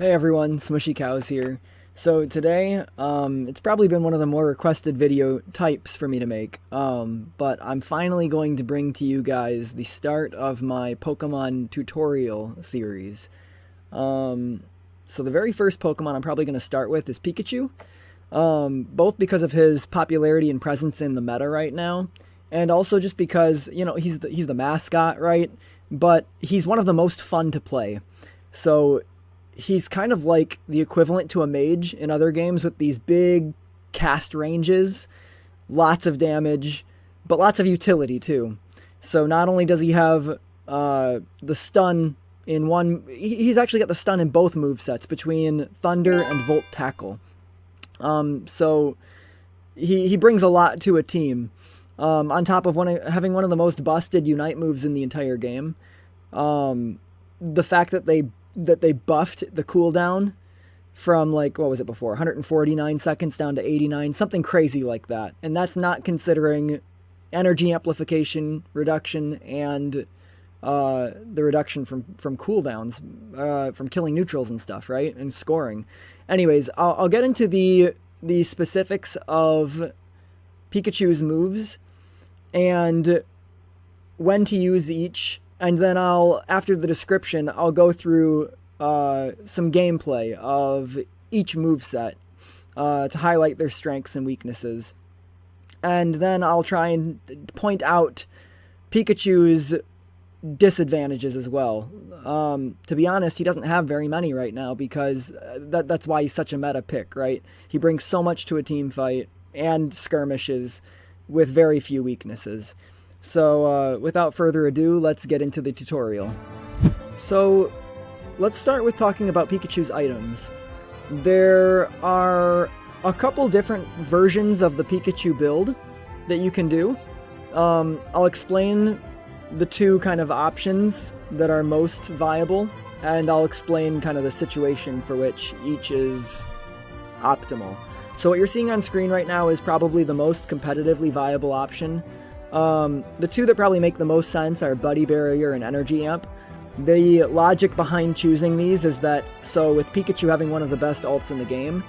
Hey everyone, Smushy Cows here. So today, it's probably been one of the more requested video types for me to make, but I'm finally going to bring to you guys the start of my Pokemon tutorial series. So the very first Pokemon I'm probably going to start with is Pikachu, both because of his popularity and presence in the meta right now, and also just because, you know, he's the mascot, right? But he's one of the most fun to play. So he's kind of like the equivalent to a mage in other games with these big cast ranges, lots of damage, but lots of utility too. So not only does he have the stun in one, he's actually got the stun in both movesets between Thunder and Volt Tackle. So he brings a lot to a team. On top of having one of the most busted Unite moves in the entire game. The fact that they buffed the cooldown from, like, what was it before, 149 seconds down to 89, something crazy like that. And that's not considering energy amplification reduction and the reduction from cooldowns, from killing neutrals and stuff, right? And scoring. Anyways, I'll get into the specifics of Pikachu's moves and when to use each. And then after the description, I'll go through some gameplay of each moveset to highlight their strengths and weaknesses. And then I'll try and point out Pikachu's disadvantages as well. To be honest, he doesn't have very many right now because that's why he's such a meta pick, right? He brings so much to a team fight and skirmishes with very few weaknesses. So, without further ado, let's get into the tutorial. So, let's start with talking about Pikachu's items. There are a couple different versions of the Pikachu build that you can do. I'll explain the two kind of options that are most viable, and I'll explain kind of the situation for which each is optimal. So what you're seeing on screen right now is probably the most competitively viable option. The two that probably make the most sense are Buddy Barrier and Energy Amp. The logic behind choosing these is that, so with Pikachu having one of the best ults in the game,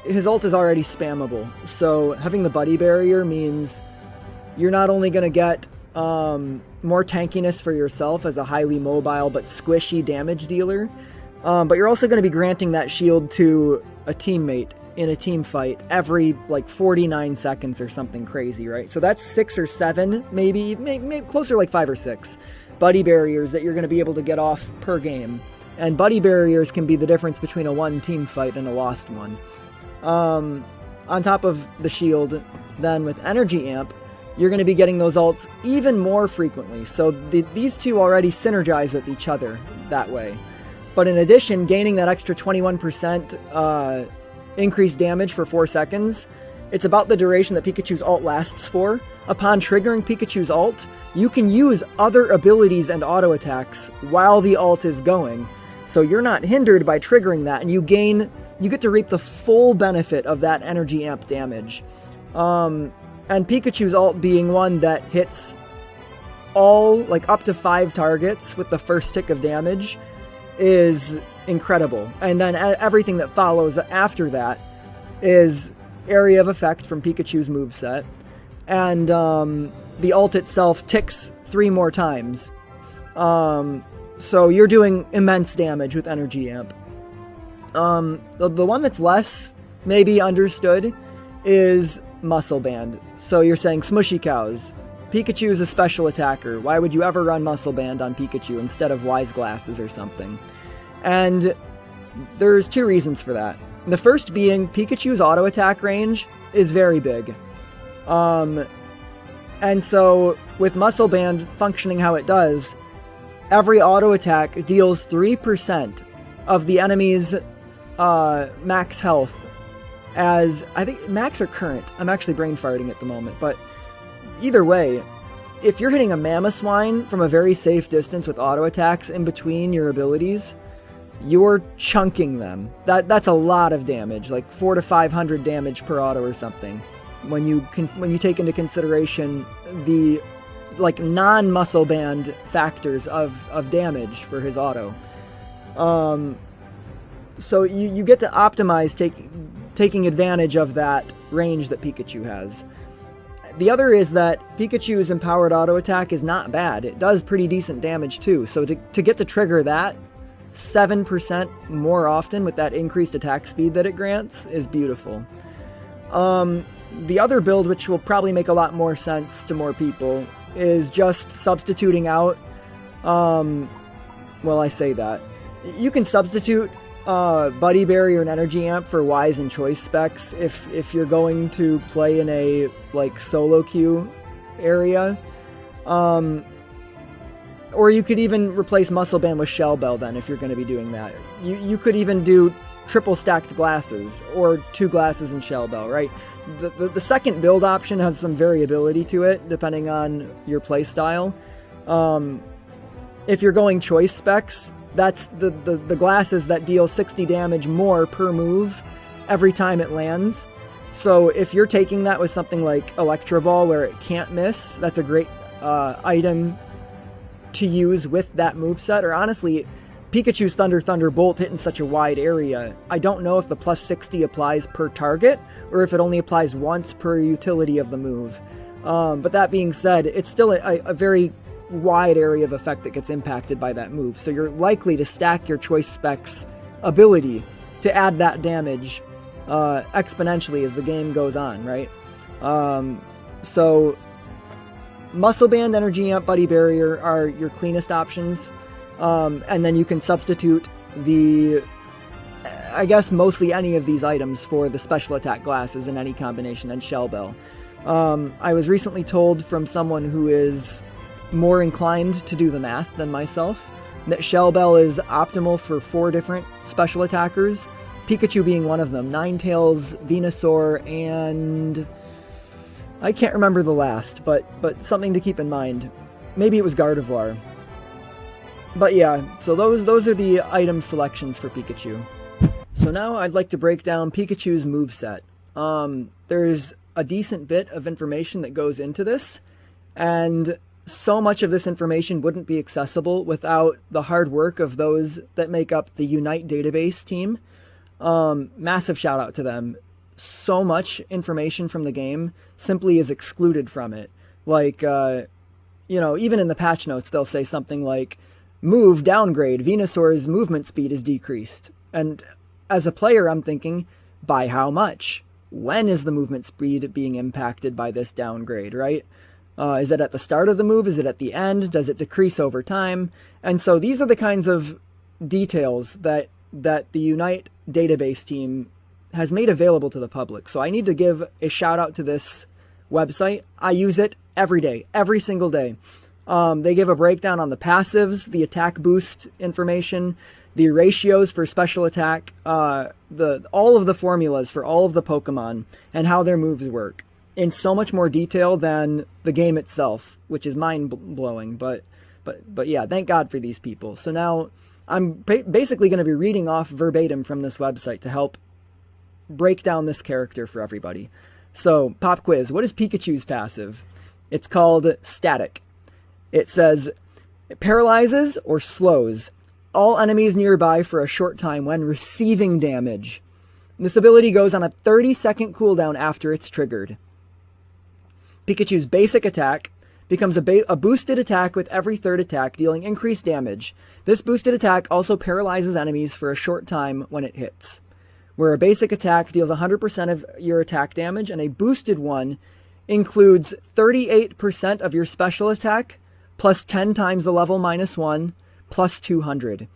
his ult is already spammable. So having the Buddy Barrier means you're not only going to get more tankiness for yourself as a highly mobile but squishy damage dealer, but you're also going to be granting that shield to a teammate in a team fight every, like, 49 seconds or something crazy, right? So that's 6 or 7, maybe closer to like 5 or 6 Buddy Barriers that you're going to be able to get off per game. And Buddy Barriers can be the difference between a won team fight and a lost one. On top of the shield, then with Energy Amp, you're going to be getting those ults even more frequently. So these two already synergize with each other that way. But in addition, gaining that extra 21% increased damage for 4 seconds, it's about the duration that Pikachu's ult lasts for. Upon triggering Pikachu's ult, you can use other abilities and auto attacks while the ult is going. So you're not hindered by triggering that, and you get to reap the full benefit of that Energy Amp damage. And Pikachu's ult being one that hits all, like, up to 5 targets with the first tick of damage is incredible. And then everything that follows after that is area of effect from Pikachu's moveset. And the ult itself ticks 3 more times. So you're doing immense damage with Energy Amp. The one that's less maybe understood is Muscle Band. So you're saying, Smushy Cows, Pikachu is a special attacker. Why would you ever run Muscle Band on Pikachu instead of Wise Glasses or something? And there's 2 reasons for that. The first being Pikachu's auto attack range is very big. And so with Muscle Band functioning how it does, every auto attack deals 3% of the enemy's max health as, I think, max or current. I'm actually brain farting at the moment, but either way, if you're hitting a Mamoswine from a very safe distance with auto attacks in between your abilities, you're chunking them. That's a lot of damage, like 400 to 500 damage per auto or something. When you take into consideration the, like, non-Muscle Band factors of damage for his auto. So you get to optimize taking advantage of that range that Pikachu has. The other is that Pikachu's empowered auto attack is not bad. It does pretty decent damage too. So to get to trigger that 7% more often with that increased attack speed that it grants is beautiful. The other build, which will probably make a lot more sense to more people, is just substituting out, well, I say that. You can substitute Buddy Berry or an Energy Amp for Wise and Choice specs if you're going to play in a, like, solo queue area. Or you could even replace Muscle Band with Shell Bell then, if you're going to be doing that. You could even do triple stacked glasses, or 2 glasses and Shell Bell, right? The second build option has some variability to it, depending on your play style. If you're going choice specs, that's the glasses that deal 60 damage more per move every time it lands. So if you're taking that with something like Electroball, where it can't miss, that's a great item to use with that moveset. Or honestly, Pikachu's Thunderbolt hit in such a wide area, I don't know if the plus 60 applies per target, or if it only applies once per utility of the move. But that being said, it's still a very wide area of effect that gets impacted by that move. So you're likely to stack your choice specs ability to add that damage exponentially as the game goes on, right? So Muscle Band, Energy Amp, Buddy Barrier are your cleanest options. And then you can substitute I guess mostly any of these items for the special attack glasses in any combination, and Shell Bell. I was recently told from someone who is more inclined to do the math than myself that Shell Bell is optimal for 4 different special attackers, Pikachu being one of them, Ninetales, Venusaur, and I can't remember the last, but something to keep in mind. Maybe it was Gardevoir. But yeah, so those are the item selections for Pikachu. So now I'd like to break down Pikachu's moveset. There's a decent bit of information that goes into this, and so much of this information wouldn't be accessible without the hard work of those that make up the Unite database team. Massive shout out to them. So much information from the game simply is excluded from it. Like, even in the patch notes, they'll say something like, move downgrade, Venusaur's movement speed is decreased. And as a player, I'm thinking, by how much? When is the movement speed being impacted by this downgrade, right? Is it at the start of the move? Is it at the end? Does it decrease over time? And so these are the kinds of details that the Unite database team has made available to the public. So I need to give a shout out to this website. I use it every day, every single day. They give a breakdown on the passives, the attack boost information, the ratios for special attack, all of the formulas for all of the Pokemon, and how their moves work in so much more detail than the game itself, which is mind-blowing. But yeah, thank God for these people. So now I'm basically going to be reading off verbatim from this website to help break down this character for everybody. So, pop quiz. What is Pikachu's passive? It's called Static. It says, it paralyzes or slows all enemies nearby for a short time when receiving damage. This ability goes on a 30-second cooldown after it's triggered. Pikachu's basic attack becomes a boosted attack with every third attack, dealing increased damage. This boosted attack also paralyzes enemies for a short time when it hits. Where a basic attack deals 100% of your attack damage, and a boosted one includes 38% of your special attack, plus 10 times the level -1, plus 200.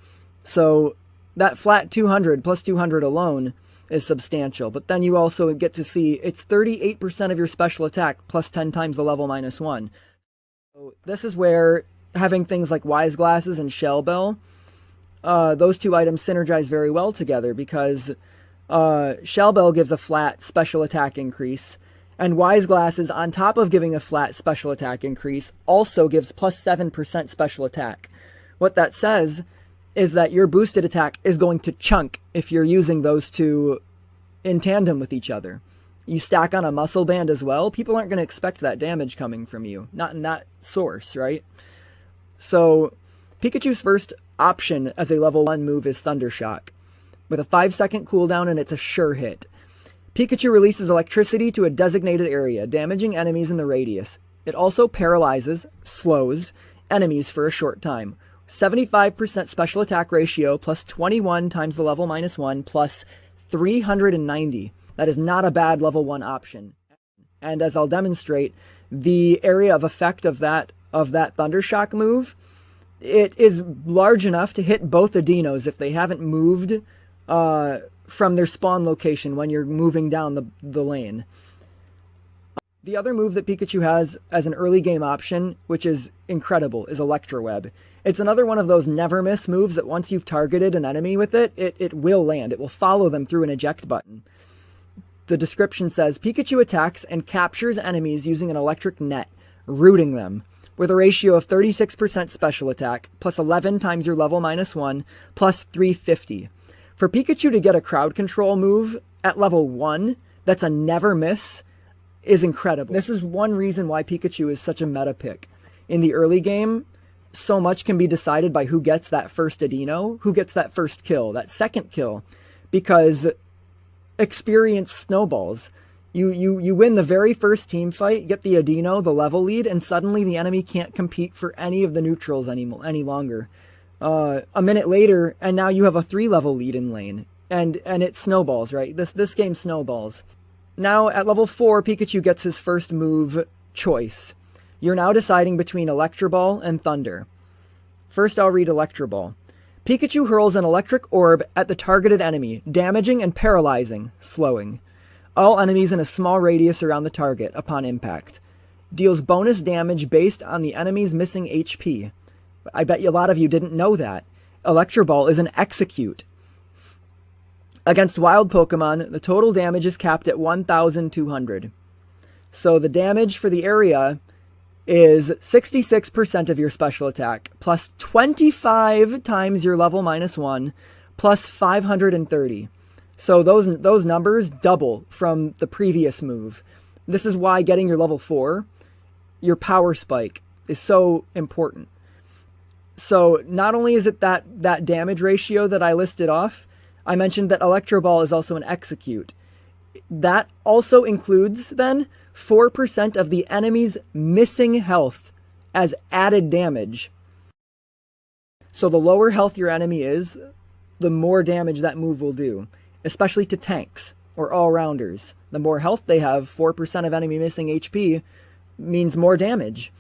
So that flat 200 plus 200 alone is substantial. But then you also get to see it's 38% of your special attack, plus 10 times the level -1. So this is where having things like Wise Glasses and Shell Bell, those two items synergize very well together, because Shell Bell gives a flat special attack increase, and Wise Glasses, on top of giving a flat special attack increase, also gives plus 7% special attack. What that says is that your boosted attack is going to chunk if you're using those two in tandem with each other. You stack on a Muscle Band as well, people aren't going to expect that damage coming from you. Not in that source, right? So Pikachu's first option as a level 1 move is Thunder Shock, with a 5-second cooldown, and it's a sure hit. Pikachu releases electricity to a designated area, damaging enemies in the radius. It also paralyzes, slows, enemies for a short time. 75% special attack ratio, plus 21 times the level -1, plus 390. That is not a bad level 1 option. And as I'll demonstrate, the area of effect of that Thunder Shock move, it is large enough to hit both the dinos if they haven't moved from their spawn location when you're moving down the lane. The other move that Pikachu has as an early game option, which is incredible, is Electroweb. It's another one of those never miss moves that once you've targeted an enemy with it, it will land. It will follow them through an eject button. The description says, Pikachu attacks and captures enemies using an electric net, rooting them, with a ratio of 36% special attack, plus 11 times your level -1, plus 350. For Pikachu to get a crowd control move at level 1, that's a never miss, is incredible. This is one reason why Pikachu is such a meta pick. In the early game, so much can be decided by who gets that first Adino, who gets that first kill, that second kill, because experience snowballs. You win the very first team fight, get the Adino, the level lead, and suddenly the enemy can't compete for any of the neutrals any longer. A minute later, and now you have a 3-level lead in lane, and it snowballs, right? This game snowballs. Now, at level 4, Pikachu gets his first move, Choice. You're now deciding between Electroball and Thunder. First, I'll read Electroball. Pikachu hurls an electric orb at the targeted enemy, damaging and paralyzing, slowing all enemies in a small radius around the target upon impact. Deals bonus damage based on the enemy's missing HP. I bet you a lot of you didn't know that. Electroball is an execute. Against wild Pokemon, the total damage is capped at 1,200. So the damage for the area is 66% of your special attack, plus 25 times your level -1, plus 530. So those numbers double from the previous move. This is why getting your level 4, your power spike, is so important. So not only is it that damage ratio that I listed off, I mentioned that Electroball is also an execute. That also includes, then, 4% of the enemy's missing health as added damage. So the lower health your enemy is, the more damage that move will do, especially to tanks or all-rounders. The more health they have, 4% of enemy missing HP means more damage.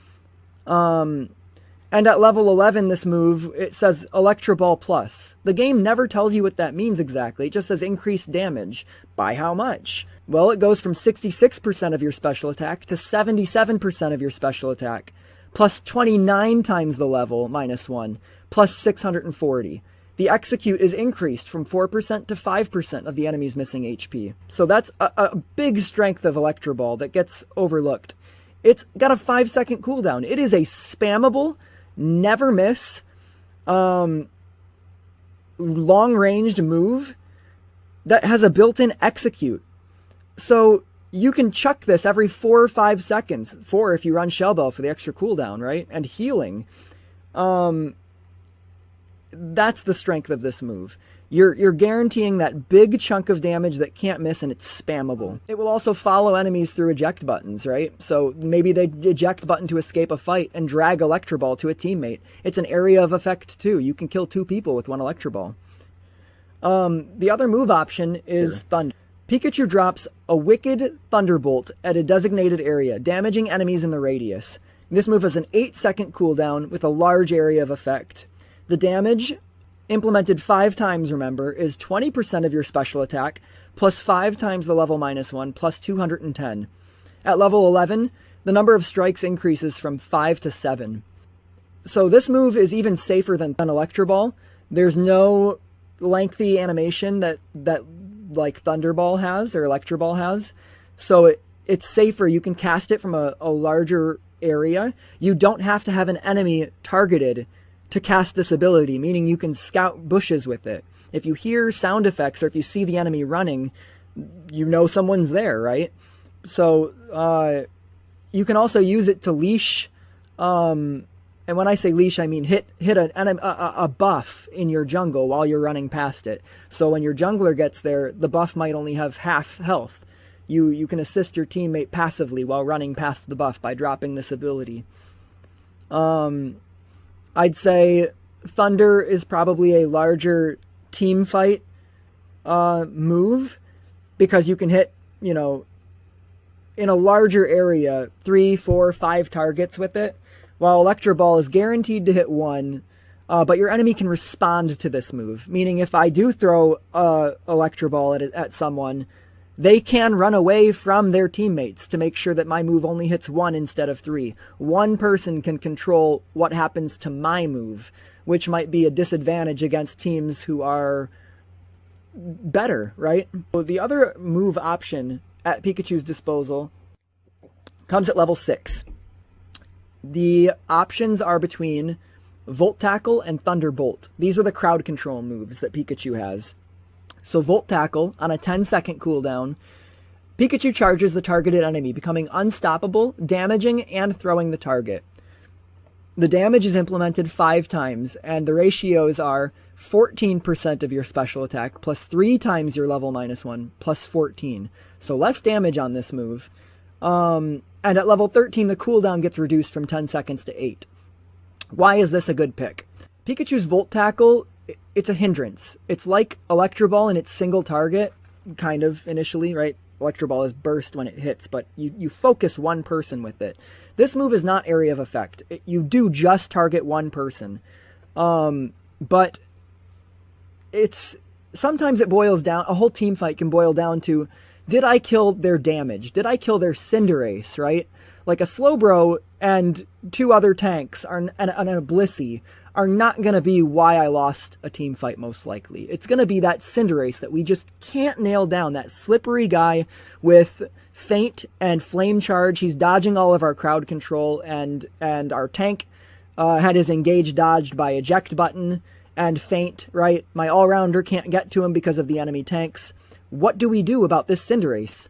And at level 11, this move, it says Electroball Plus. The game never tells you what that means exactly. It just says increased damage. By how much? Well, it goes from 66% of your special attack to 77% of your special attack, plus 29 times the level, -1, plus 640. The execute is increased from 4% to 5% of the enemy's missing HP. So that's a big strength of Electroball that gets overlooked. It's got a 5-second cooldown. It is a spammable, never miss, long-ranged move that has a built-in execute. So you can chuck this every 4 or 5 seconds. 4 if you run Shell Bell for the extra cooldown, right? And healing. That's the strength of this move. You're guaranteeing that big chunk of damage that can't miss, and it's spammable. It will also follow enemies through eject buttons, right? So maybe they eject button to escape a fight and drag Electroball to a teammate. It's an area of effect too. You can kill 2 people with 1 Electroball. The other move option is Thunder. Pikachu drops a Wicked Thunderbolt at a designated area, damaging enemies in the radius. This move has an 8-second cooldown with a large area of effect. The damage, implemented 5 times, remember, is 20% of your special attack, plus 5 times the level -1, plus 210. At level 11, the number of strikes increases from 5 to 7. So this move is even safer than Electroball. There's no lengthy animation that like Thunderball has or Electroball has. So it's safer. You can cast it from a larger area. You don't have to have an enemy targeted to cast this ability, meaning you can scout bushes with it. If you hear sound effects or if you see the enemy running, you know someone's there, right? So you can also use it to leash And when I say leash, I mean hit a buff in your jungle while you're running past it. So when your jungler gets there, the buff might only have half health. You can assist your teammate passively while running past the buff by dropping this ability. I'd say Thunder is probably a larger team fight move, because you can hit, you know, in a larger area, 3, 4, 5 targets with it, while Electroball is guaranteed to hit 1, but your enemy can respond to this move, meaning if I do throw Electroball at someone, they can run away from their teammates to make sure that my move only hits 1 instead of 3. One person can control what happens to my move, which might be a disadvantage against teams who are better, right? So the other move option at Pikachu's disposal comes at level 6. The options are between Volt Tackle and Thunderbolt. These are the crowd control moves that Pikachu has. So Volt Tackle, on a 10-second cooldown, Pikachu charges the targeted enemy, becoming unstoppable, damaging, and throwing the target. The damage is implemented 5 times, and the ratios are 14% of your special attack, plus 3 times your level -1, plus 14. So less damage on this move. And at level 13, the cooldown gets reduced from 10 seconds to 8. Why is this a good pick? Pikachu's Volt Tackle, it's a hindrance. It's like Electroball in its single target, kind of, initially, right? Electroball is burst when it hits, but you focus one person with it. This move is not area of effect. You do just target one person. But sometimes it boils down, a whole team fight can boil down to, did I kill their damage? Did I kill their Cinderace, right? Like a Slowbro and 2 other tanks and a Blissey are not going to be why I lost a team fight, most likely. It's going to be that Cinderace that we just can't nail down, that slippery guy with Feint and Flame Charge. He's dodging all of our crowd control, and our tank had his engage dodged by eject button and Feint, right? My all-rounder can't get to him because of the enemy tanks. What do we do about this Cinderace?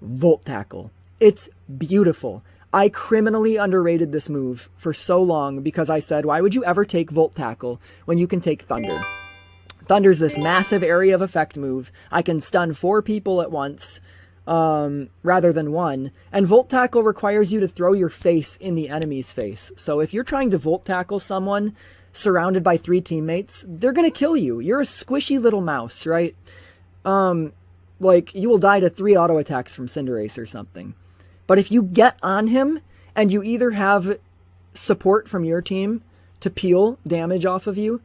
Volt Tackle. It's beautiful. I criminally underrated this move for so long because I said, why would you ever take Volt Tackle when you can take Thunder? Thunder's this massive area of effect move. I can stun 4 people at once rather than 1. And Volt Tackle requires you to throw your face in the enemy's face. So if you're trying to Volt Tackle someone surrounded by 3 teammates, they're going to kill you. You're a squishy little mouse, right? Like, you will die to 3 auto attacks from Cinderace or something. But if you get on him, and you either have support from your team to peel damage off of you,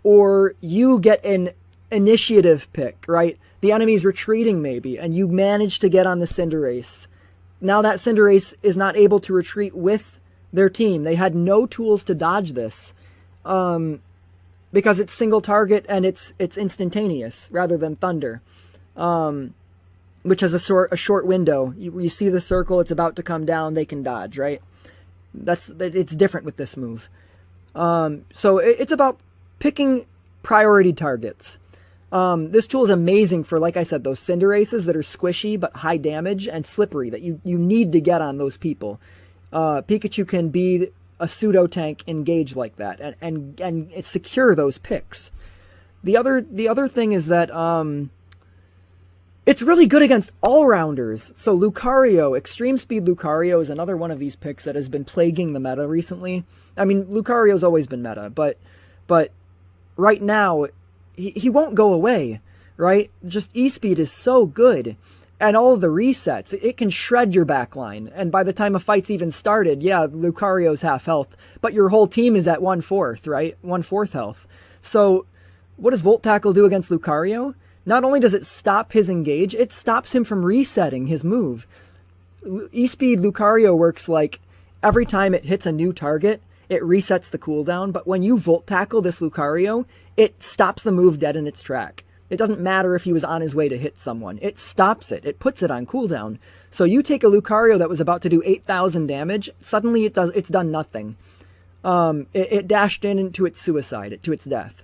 or you get an initiative pick, right? The enemy's retreating maybe, and you manage to get on the Cinderace. Now that Cinderace is not able to retreat with their team. They had no tools to dodge this, because it's single target and it's instantaneous rather than Thunder. Which has a short window. You see the circle, it's about to come down, they can dodge, right? It's different with this move. So it's about picking priority targets. This tool is amazing for, like I said, those Cinderaces that are squishy but high damage and slippery that you need to get on those people. Pikachu can be a pseudo tank engage like that and secure those picks. The other thing is that it's really good against all-rounders. So Lucario, Extreme Speed Lucario is another one of these picks that has been plaguing the meta recently. I mean, Lucario's always been meta, but right now, he won't go away, right? Just E-Speed is so good. And all of the resets, it can shred your backline. And by the time a fight's even started, yeah, Lucario's half health, but your whole team is at 1/4, right? 1/4 health. So what does Volt Tackle do against Lucario? Not only does it stop his engage, it stops him from resetting his move. E-Speed Lucario works like every time it hits a new target, it resets the cooldown, but when you Volt Tackle this Lucario, it stops the move dead in its track. It doesn't matter if he was on his way to hit someone. It stops it. It puts it on cooldown. So you take a Lucario that was about to do 8,000 damage, suddenly it's done nothing. It dashed into its suicide, to its death.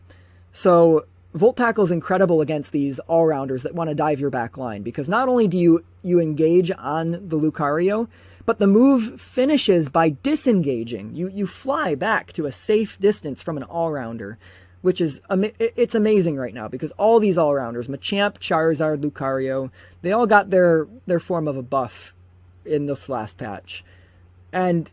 So Volt Tackle is incredible against these all-rounders that want to dive your back line, because not only do you engage on the Lucario, but the move finishes by disengaging. You fly back to a safe distance from an all-rounder, which is, it's amazing right now, because all these all-rounders, Machamp, Charizard, Lucario, they all got their form of a buff in this last patch. And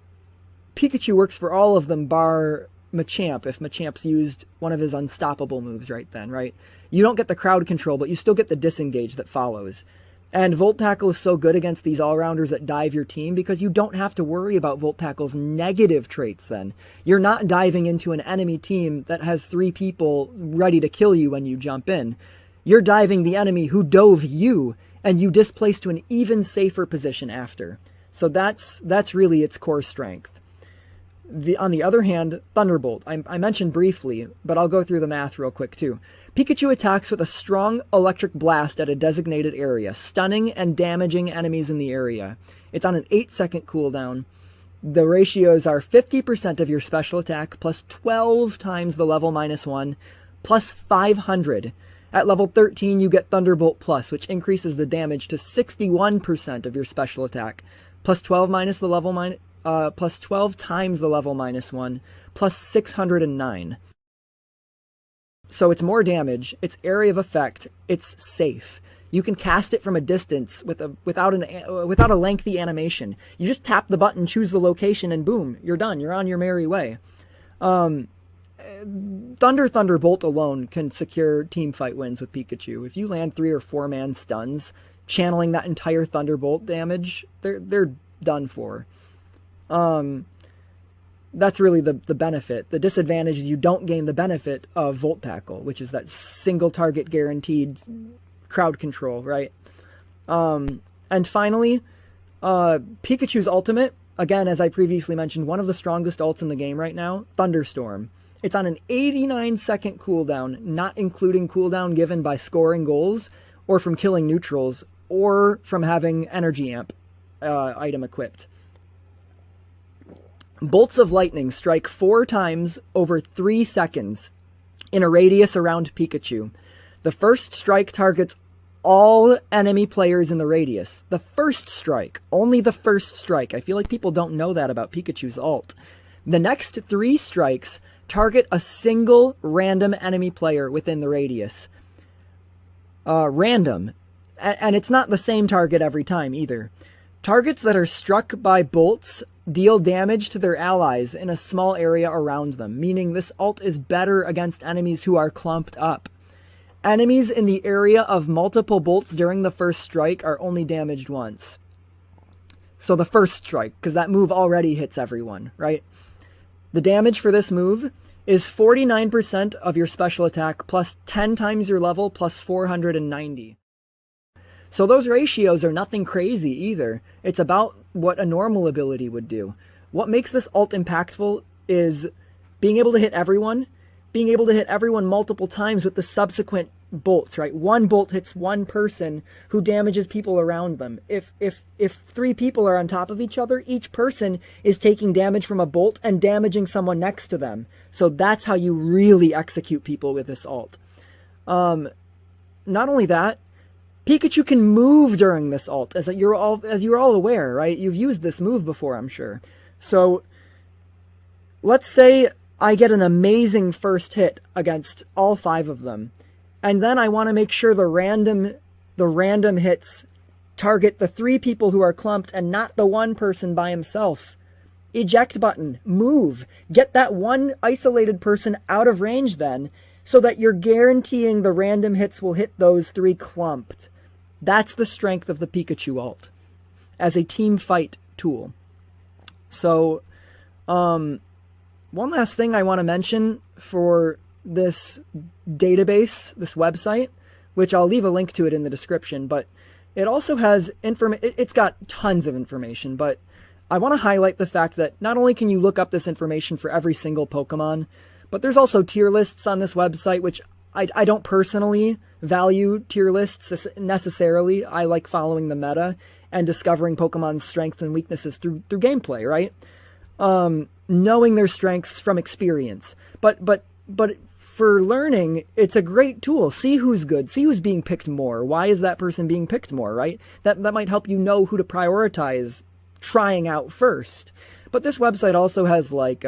Pikachu works for all of them, bar Machamp, if Machamp's used one of his unstoppable moves right then, right? You don't get the crowd control, but you still get the disengage that follows. And Volt Tackle is so good against these all-rounders that dive your team because you don't have to worry about Volt Tackle's negative traits then. You're not diving into an enemy team that has 3 people ready to kill you when you jump in. You're diving the enemy who dove you, and you displace to an even safer position after. So that's really its core strength. On the other hand, Thunderbolt, I mentioned briefly, but I'll go through the math real quick too. Pikachu attacks with a strong electric blast at a designated area, stunning and damaging enemies in the area. It's on an 8-second cooldown. The ratios are 50% of your special attack, plus 12 times the level -1, plus 500. At level 13, you get Thunderbolt Plus, which increases the damage to 61% of your special attack, plus 12 minus the level plus 12 times the level -1, plus 609. So it's more damage, it's area of effect, it's safe. You can cast it from a distance without a lengthy animation. You just tap the button, choose the location, and boom, you're done. You're on your merry way. Thunderbolt alone can secure teamfight wins with Pikachu. If you land 3 or 4-man stuns, channeling that entire Thunderbolt damage, they're done for. That's really the benefit. The disadvantage is you don't gain the benefit of Volt Tackle, which is that single target guaranteed crowd control, right? And finally, Pikachu's ultimate, again, as I previously mentioned, one of the strongest ults in the game right now, Thunderstorm. It's on an 89-second cooldown, not including cooldown given by scoring goals, or from killing neutrals, or from having Energy Amp item equipped. Bolts of lightning strike 4 times over 3 seconds in a radius around Pikachu. The first strike targets all enemy players in the radius. The first strike. Only the first strike. I feel like people don't know that about Pikachu's ult. The next 3 strikes target a single random enemy player within the radius. Random. And it's not the same target every time either. Targets that are struck by bolts deal damage to their allies in a small area around them, meaning this ult is better against enemies who are clumped up. Enemies in the area of multiple bolts during the first strike are only damaged once. So the first strike, because that move already hits everyone, right? The damage for this move is 49% of your special attack plus 10 times your level plus 490. So those ratios are nothing crazy either. It's about what a normal ability would do. What makes this ult impactful is being able to hit everyone multiple times with the subsequent bolts, right? One bolt hits one person who damages people around them. If 3 people are on top of each other, each person is taking damage from a bolt and damaging someone next to them. So that's how you really execute people with this ult. Not only that, Pikachu can move during this ult, as you're all aware, right? You've used this move before, I'm sure. So, let's say I get an amazing first hit against all 5 of them, and then I want to make sure the random hits target the 3 people who are clumped and not the one person by himself. Eject button, move, get that one isolated person out of range then, so that you're guaranteeing the random hits will hit those 3 clumped. That's the strength of the Pikachu ult as a team fight tool. So, one last thing I want to mention for this database, this website, which I'll leave a link to it in the description, but it also has it's got tons of information, but I want to highlight the fact that not only can you look up this information for every single Pokemon, but there's also tier lists on this website, which I don't personally value tier lists necessarily. I like following the meta and discovering Pokemon's strengths and weaknesses through gameplay, right? Knowing their strengths from experience. But for learning, it's a great tool. See who's good. See who's being picked more. Why is that person being picked more, right? That might help you know who to prioritize trying out first. But this website also has like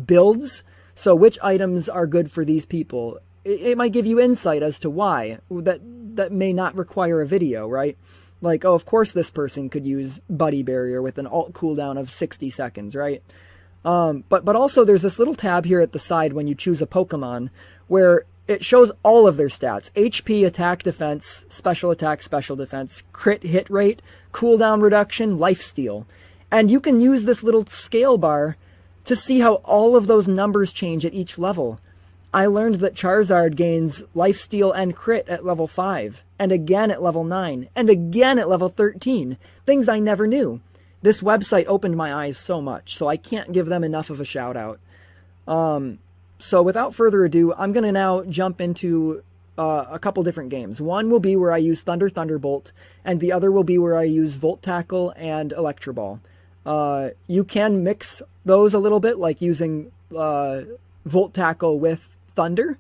builds, so which items are good for these people. It might give you insight as to why. That may not require a video, right? Like, oh, of course this person could use Buddy Barrier with an alt cooldown of 60 seconds, right? But also there's this little tab here at the side when you choose a Pokemon where it shows all of their stats. HP, attack, defense, special attack, special defense, crit hit rate, cooldown reduction, lifesteal. And you can use this little scale bar to see how all of those numbers change at each level. I learned that Charizard gains lifesteal and crit at level 5, and again at level 9, and again at level 13. Things I never knew. This website opened my eyes so much, so I can't give them enough of a shout out. So without further ado, I'm going to now jump into a couple different games. One will be where I use Thunderbolt, and the other will be where I use Volt Tackle and Electroball. You can mix those a little bit, like using Volt Tackle with Thunder.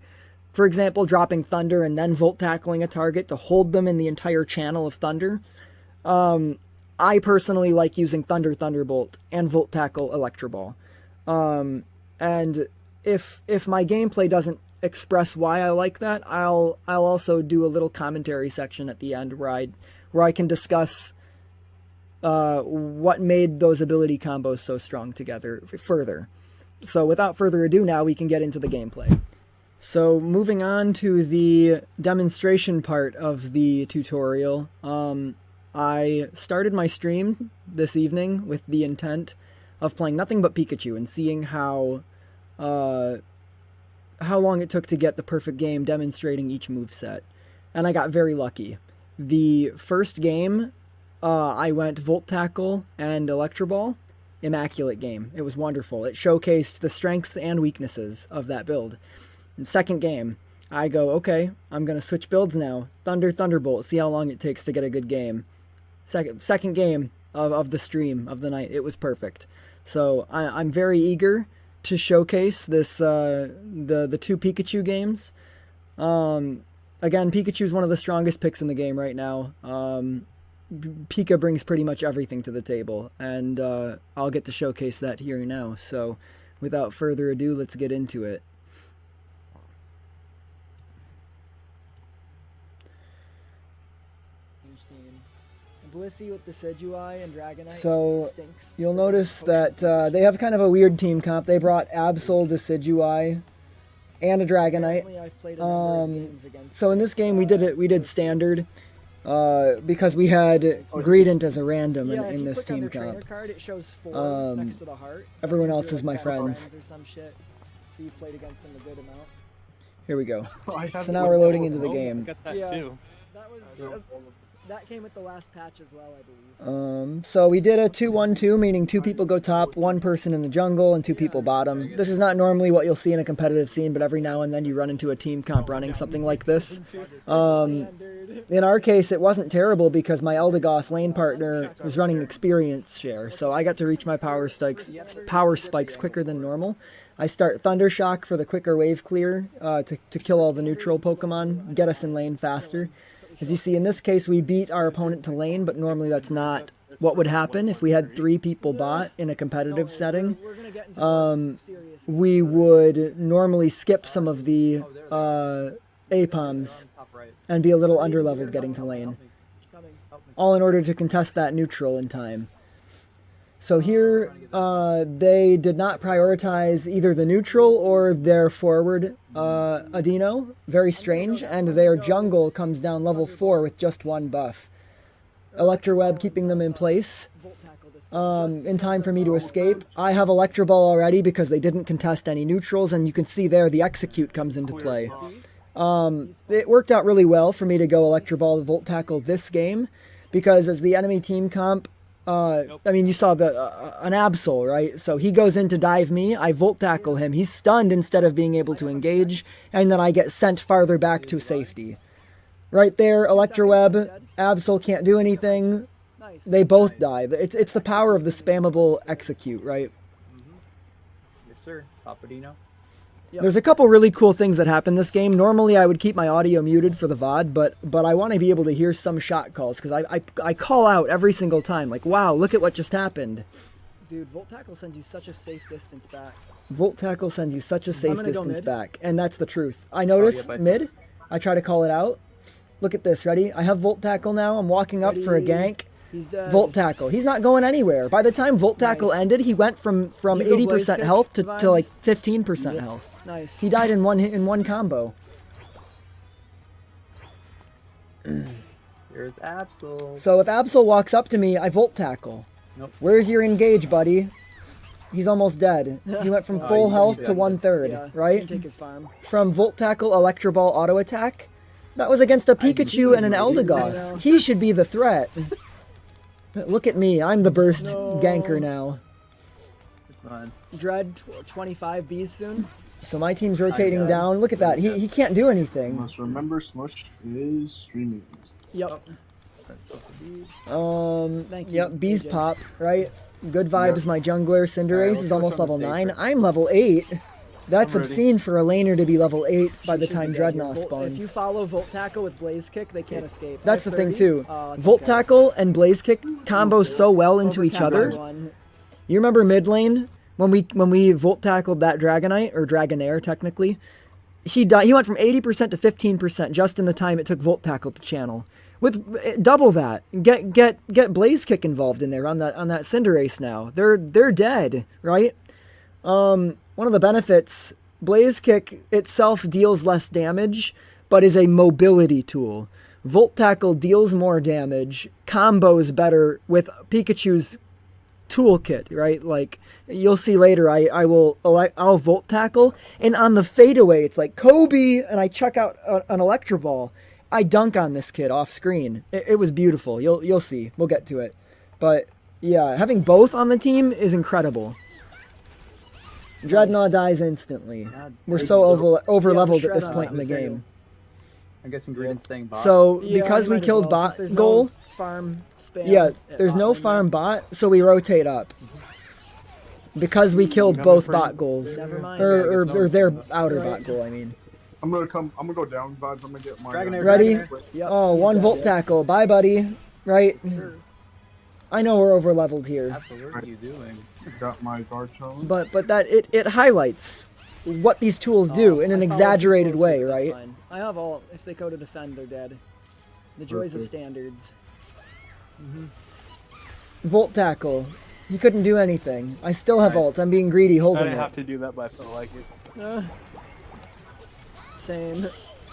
For example, dropping Thunder and then Volt Tackling a target to hold them in the entire channel of Thunder. I personally like using Thunderbolt and Volt Tackle Electroball. And if my gameplay doesn't express why I like that, I'll also do a little commentary section at the end where I can discuss what made those ability combos so strong together further. So without further ado, now we can get into the gameplay. So moving on to the demonstration part of the tutorial, I started my stream this evening with the intent of playing nothing but Pikachu and seeing how long it took to get the perfect game demonstrating each moveset. And I got very lucky. The first game, I went Volt Tackle and Electroball. Immaculate game. It was wonderful. It showcased the strengths and weaknesses of that build. And second game, I go, okay, I'm going to switch builds now. Thunderbolt, see how long it takes to get a good game. Second game of the stream of the night, it was perfect. So I'm very eager to showcase this the two Pikachu games. Again, Pikachu's one of the strongest picks in the game right now. Pika brings pretty much everything to the table, and I'll get to showcase that here now. So without further ado, let's get into it. Blissey with the Decidueye and Dragonite. So you'll notice that they have kind of a weird team comp. They brought Absol, Decidueye, and a Dragonite. So in this game we did standard because we had Greedent as a random in this team comp. Everyone else is my friends. Here we go. So now we're loading into the game. That came with the last patch as well, I believe. So we did a 2-1-2, meaning 2 people go top, 1 person in the jungle, and 2 people bottom. This is not normally what you'll see in a competitive scene, but every now and then you run into a team comp running something like this. In our case, it wasn't terrible because my Eldegoss lane partner was running experience share, so I got to reach my power spikes quicker than normal. I start Thunder Shock for the quicker wave clear to kill all the neutral Pokemon, get us in lane faster. As you see, in this case, we beat our opponent to lane, but normally that's not what would happen if we had 3 people bot in a competitive setting. We would normally skip some of the APOMs and be a little underleveled getting to lane, all in order to contest that neutral in time. So here, they did not prioritize either the neutral or their forward Adino. Very strange. And their jungle comes down level 4 with just 1 buff. Electroweb keeping them in place in time for me to escape. I have Electroball already because they didn't contest any neutrals, and you can see there the Execute comes into play. It worked out really well for me to go Electroball to Volt Tackle this game because as the enemy team comp, I mean, you saw an Absol, right? So he goes in to dive me, I Volt Tackle him, he's stunned instead of being able to engage, and then I get sent farther back to safety. Right there, Electroweb, Absol can't do anything, they both die. It's the power of the spammable Execute, right? Yes, sir. Papadino. Yep. There's a couple really cool things that happen this game. Normally I would keep my audio muted for the VOD, but I want to be able to hear some shot calls, because I call out every single time, like, wow, look at what just happened. Dude, Volt Tackle sends you such a safe distance back. Volt Tackle sends you such a safe distance back, and that's the truth. I notice mid, I try to call it out. Look at this, ready? I have Volt Tackle now, I'm walking up for a gank. He's dead. Volt Tackle. He's not going anywhere. By the time Volt Tackle ended, he went from 80% health to like 15% health. Nice. He died in one combo. Here's Absol. So if Absol walks up to me, I Volt Tackle. Nope. Where's your engage, buddy? He's almost dead. He went from full health to 1/3, right? Take his farm. From Volt Tackle, Electroball, auto attack. That was against a Pikachu and an Eldegoss. He should be the threat. Look at me, I'm the burst ganker now. It's fine. Dread 25 Bs soon. So my team's rotating down. Look at that. He can't do anything. You must remember Smush is streaming. Yep. Thank you. Yep, Bees pop, right? Good vibes, my jungler. Cinderace is almost level 9. I'm level 8. That's obscene for a laner to be level 8 by the time Dreadnought spawns. If you follow Volt Tackle with Blaze Kick, they can't escape. That's the thing too. Volt Tackle and Blaze Kick combo so well into each other. You remember mid lane when we Volt Tackled that Dragonite, or Dragonair technically? He went from 80% to 15% just in the time it took Volt Tackle to channel. With double that, get Blaze Kick involved in there on that Cinderace now. They're dead, right? One of the benefits, Blaze Kick itself deals less damage, but is a mobility tool. Volt Tackle deals more damage, combos better with Pikachu's toolkit, right? Like, you'll see later, I'll Volt Tackle, and on the fadeaway, it's like Kobe, and I chuck out an Electroball. I dunk on this kid off screen. It was beautiful. You'll see. We'll get to it. But yeah, having both on the team is incredible. Dreadnought dies instantly. We're so over leveled at this point in the game. I'm guessing Green's staying bot. So because we killed bot goal, farm spam. Yeah, there's no farm bot, so we rotate up. Because we killed both bot goals, or their outer bot goal. I mean. I'm gonna go down, vibes. I'm gonna get my ready. Oh, one Volt Tackle. Bye, buddy. Right. I know we're over leveled here. Absolutely. What are you doing? Got my dark on. But that it highlights what these tools do in an exaggerated way, right? I have all. If they go to defend, they're dead. The joys of standards. Volt Tackle. He couldn't do anything. I still have ult. I'm being greedy, holding it. I didn't have to do that, but I felt like it. Same.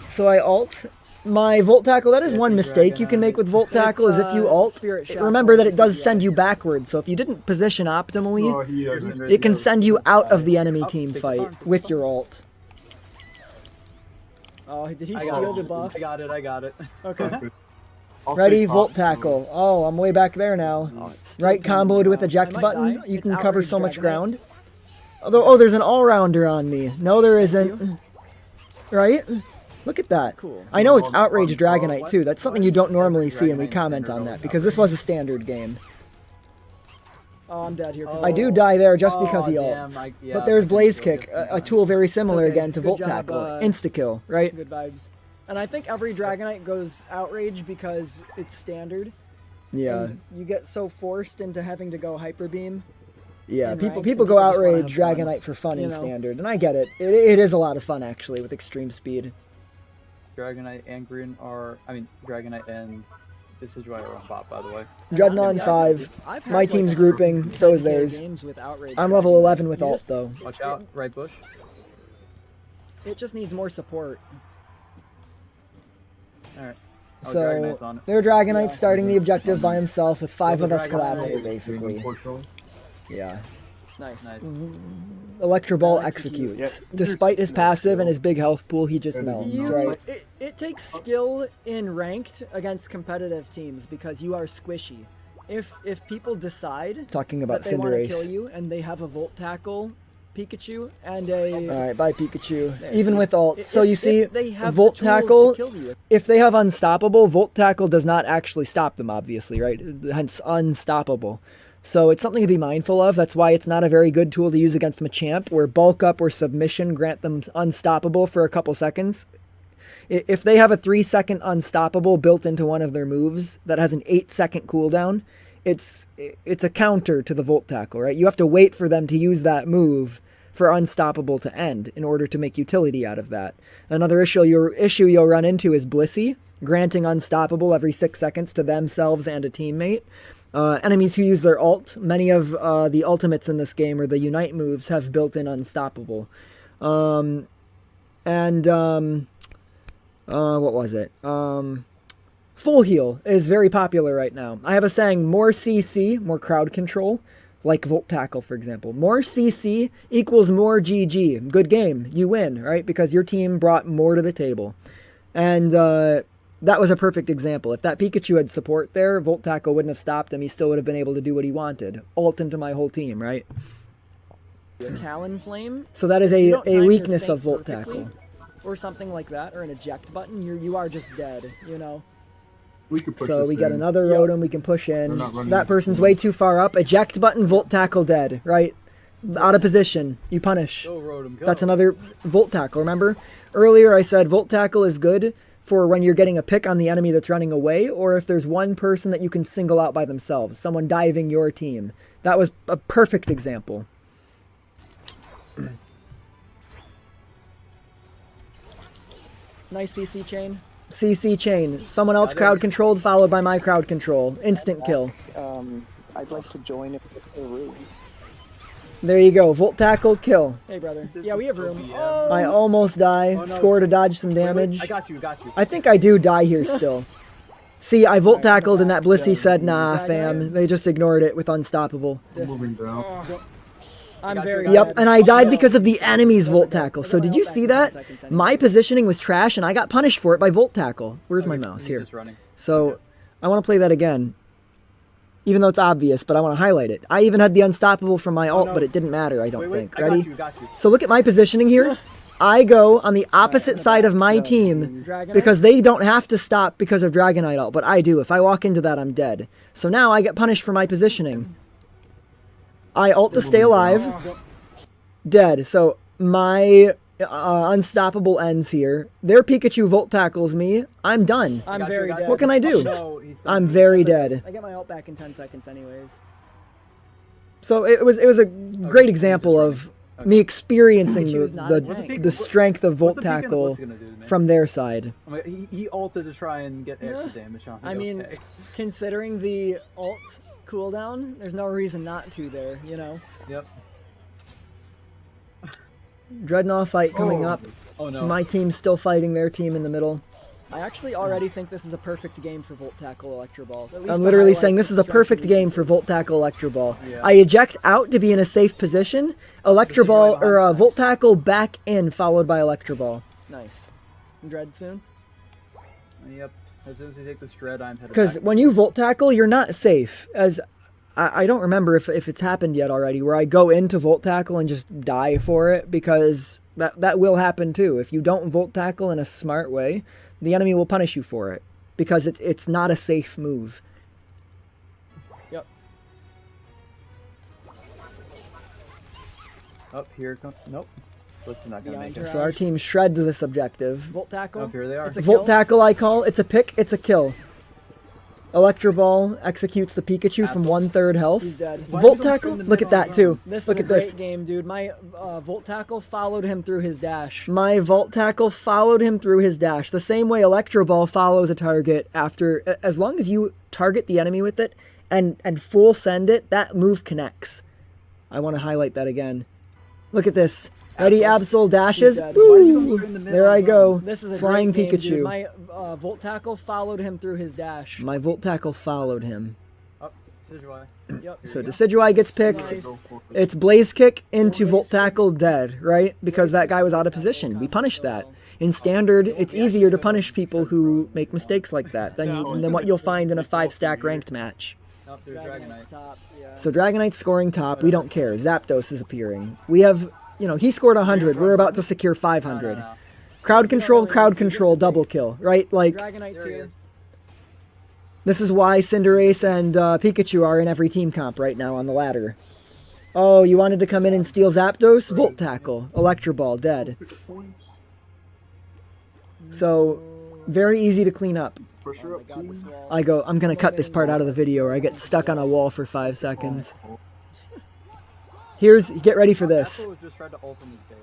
So I ult. My Volt Tackle, that is one mistake you can make with Volt Tackle, is if you ult, remember that it does send you backwards, so if you didn't position optimally, it can send you out of the enemy team fight with your ult. Oh, did he steal the buff? I got it. Okay. Ready, Volt Tackle. Oh, I'm way back there now. Right comboed with eject button, you can cover so much ground. Oh, there's an all-rounder on me. No, there isn't. Right? Look at that. Cool. I know it's Outrage Dragonite too. That's something you don't normally see, and we comment on that because this was a standard game. Oh, I'm dead here. I do die there just because he ults. But there's Blaze Kick, a tool very similar again to Volt Tackle. Insta-kill, right? Good vibes. And I think every Dragonite goes Outrage because it's standard. Yeah. And you get so forced into having to go Hyper Beam. Yeah, people go Outrage Dragonite for fun in standard, and I get it. It is a lot of fun actually with extreme speed. Dragonite and Green are, Dragonite and this is why we're on bot, by the way. Dreadnought 5. My team's grouping, so is theirs. I'm level 11 with ult though. Watch out, right bush. It just needs more support. Alright. So, their Dragonite's starting the objective by himself with 5 of us collapsing, basically. Yeah. Nice. Electroball executes. Despite his passive and his big health pool, he just melts, right? It takes skill in ranked against competitive teams because you are squishy. If people decide that they want to kill you and they have a Volt Tackle Pikachu and a... Alright, bye Pikachu. Even with ult. So you see, Volt Tackle, if they have Unstoppable, Volt Tackle does not actually stop them, obviously, right? Hence, Unstoppable. So it's something to be mindful of. That's why it's not a very good tool to use against Machamp, where bulk up or submission grant them unstoppable for a couple seconds. If they have a 3-second unstoppable built into one of their moves that has an 8-second cooldown, it's a counter to the Volt Tackle, right? You have to wait for them to use that move for unstoppable to end in order to make utility out of that. Another issue you'll run into is Blissey, granting unstoppable every 6 seconds to themselves and a teammate. Enemies who use their ult, many of the ultimates in this game or the Unite moves have built-in unstoppable. What was it? Full heal is very popular right now. I have a saying, more CC, more crowd control, like Volt Tackle, for example. More CC equals more GG. Good game. You win, right? Because your team brought more to the table. And that was a perfect example. If that Pikachu had support there, Volt Tackle wouldn't have stopped him. He still would have been able to do what he wanted. Ult into my whole team, right? Talonflame. So that is a weakness of Volt Tackle. Or something like that, or an eject button, you are just dead, you know? We could push so this we got in. another Rotom we can push in. That That person's way too far up. Eject button, Volt Tackle dead, right? Out of position. You punish. Go, Rotom, go. That's another Volt Tackle, remember? Earlier I said Volt Tackle is good for when you're getting a pick on the enemy that's running away, or if there's one person that you can single out by themselves, someone diving your team. That was a perfect example. Nice CC chain. CC chain. Someone else crowd controlled, followed by my crowd control. Instant kill. I'd like to join the room. There you go. Volt Tackle, kill. Hey, brother. Yeah, we have room. Oh. I almost die. Oh, no. Score to dodge some damage. I got you. I think I do die here still. See, I Volt Tackled and that Blissey said, nah, fam. They just ignored it with Unstoppable. Moving down. I'm very Yep, and I died because of the enemy's Volt Tackle. So did you see that? My positioning was trash, and I got punished for it by Volt Tackle. Where's my mouse? Here. So, I want to play that again. Even though it's obvious, but I want to highlight it. I even had the Unstoppable from my ult, but it didn't matter, I don't think. Ready? Got you. So look at my positioning here. I go on the opposite side of my team because they don't have to stop because of Dragonite ult, but I do. If I walk into that, I'm dead. So now I get punished for my positioning. I ult to stay alive. Dead. So my Unstoppable ends here. Their Pikachu Volt Tackles me. I'm done. I'm very dead. What can I do? I'm very dead. I get my ult back in 10 seconds anyways. So it was a great example of me experiencing the strength of Volt Tackle from their side. He ulted to try and get extra damage on me. I mean, considering the ult cooldown, there's no reason not to there, you know? Yep. Dreadnought fight coming up. Oh no. My team's still fighting their team in the middle. I actually already think this is a perfect game for Volt Tackle Electroball. I'm literally saying this is a perfect game for Volt Tackle Electroball. Yeah. I eject out to be in a safe position. Electroball or Volt Tackle back in, followed by Electroball. Nice. Dread soon? Yep. As soon as we take this Dread, I'm headed because when you Volt Tackle, you're not safe. As I don't remember if it's happened yet already, where I go into Volt Tackle and just die for it, because that will happen too. If you don't Volt Tackle in a smart way, the enemy will punish you for it, because it's not a safe move. Yep. Up here it comes. Nope. This is not gonna make it. So our team shreds this objective. Volt Tackle. Up here they are. Volt Tackle I call. It's a pick. It's a kill. Electroball executes the Pikachu from 1/3 health. He's dead. Volt Tackle? Look at that too. Look at this. Game, dude. My Volt Tackle followed him through his dash. My Volt Tackle followed him through his dash. The same way Electroball follows a target after, as long as you target the enemy with it and full send it, that move connects. I want to highlight that again. Look at this. Ready, Absol dashes. Woo! There I go. This is a flying game, Pikachu. Dude. My Volt Tackle followed him through his dash. My Volt Tackle followed him. Up, Decidueye. Yep. So Decidueye gets picked. Nice. It's Blaze Kick into Volt Tackle dead, right? Because that guy was out of position. We punished that. In Standard, it's easier to punish people who make mistakes like that than what you'll find in a 5-stack ranked match. Oh, there's Dragonite. So Dragonite's scoring top. We don't care. Zapdos is appearing. We have... You know, he scored 100. We're about to secure 500. No. Crowd control, double kill, right? Like, This is why Cinderace and Pikachu are in every team comp right now on the ladder. Oh, you wanted to come in and steal Zapdos? Volt Tackle. Electroball, dead. Points. So, very easy to clean up. Pressure up, team. I'm gonna cut this part out of the video or I get stuck on a wall for 5 seconds. Get ready for this. Apple just tried to ult in his base.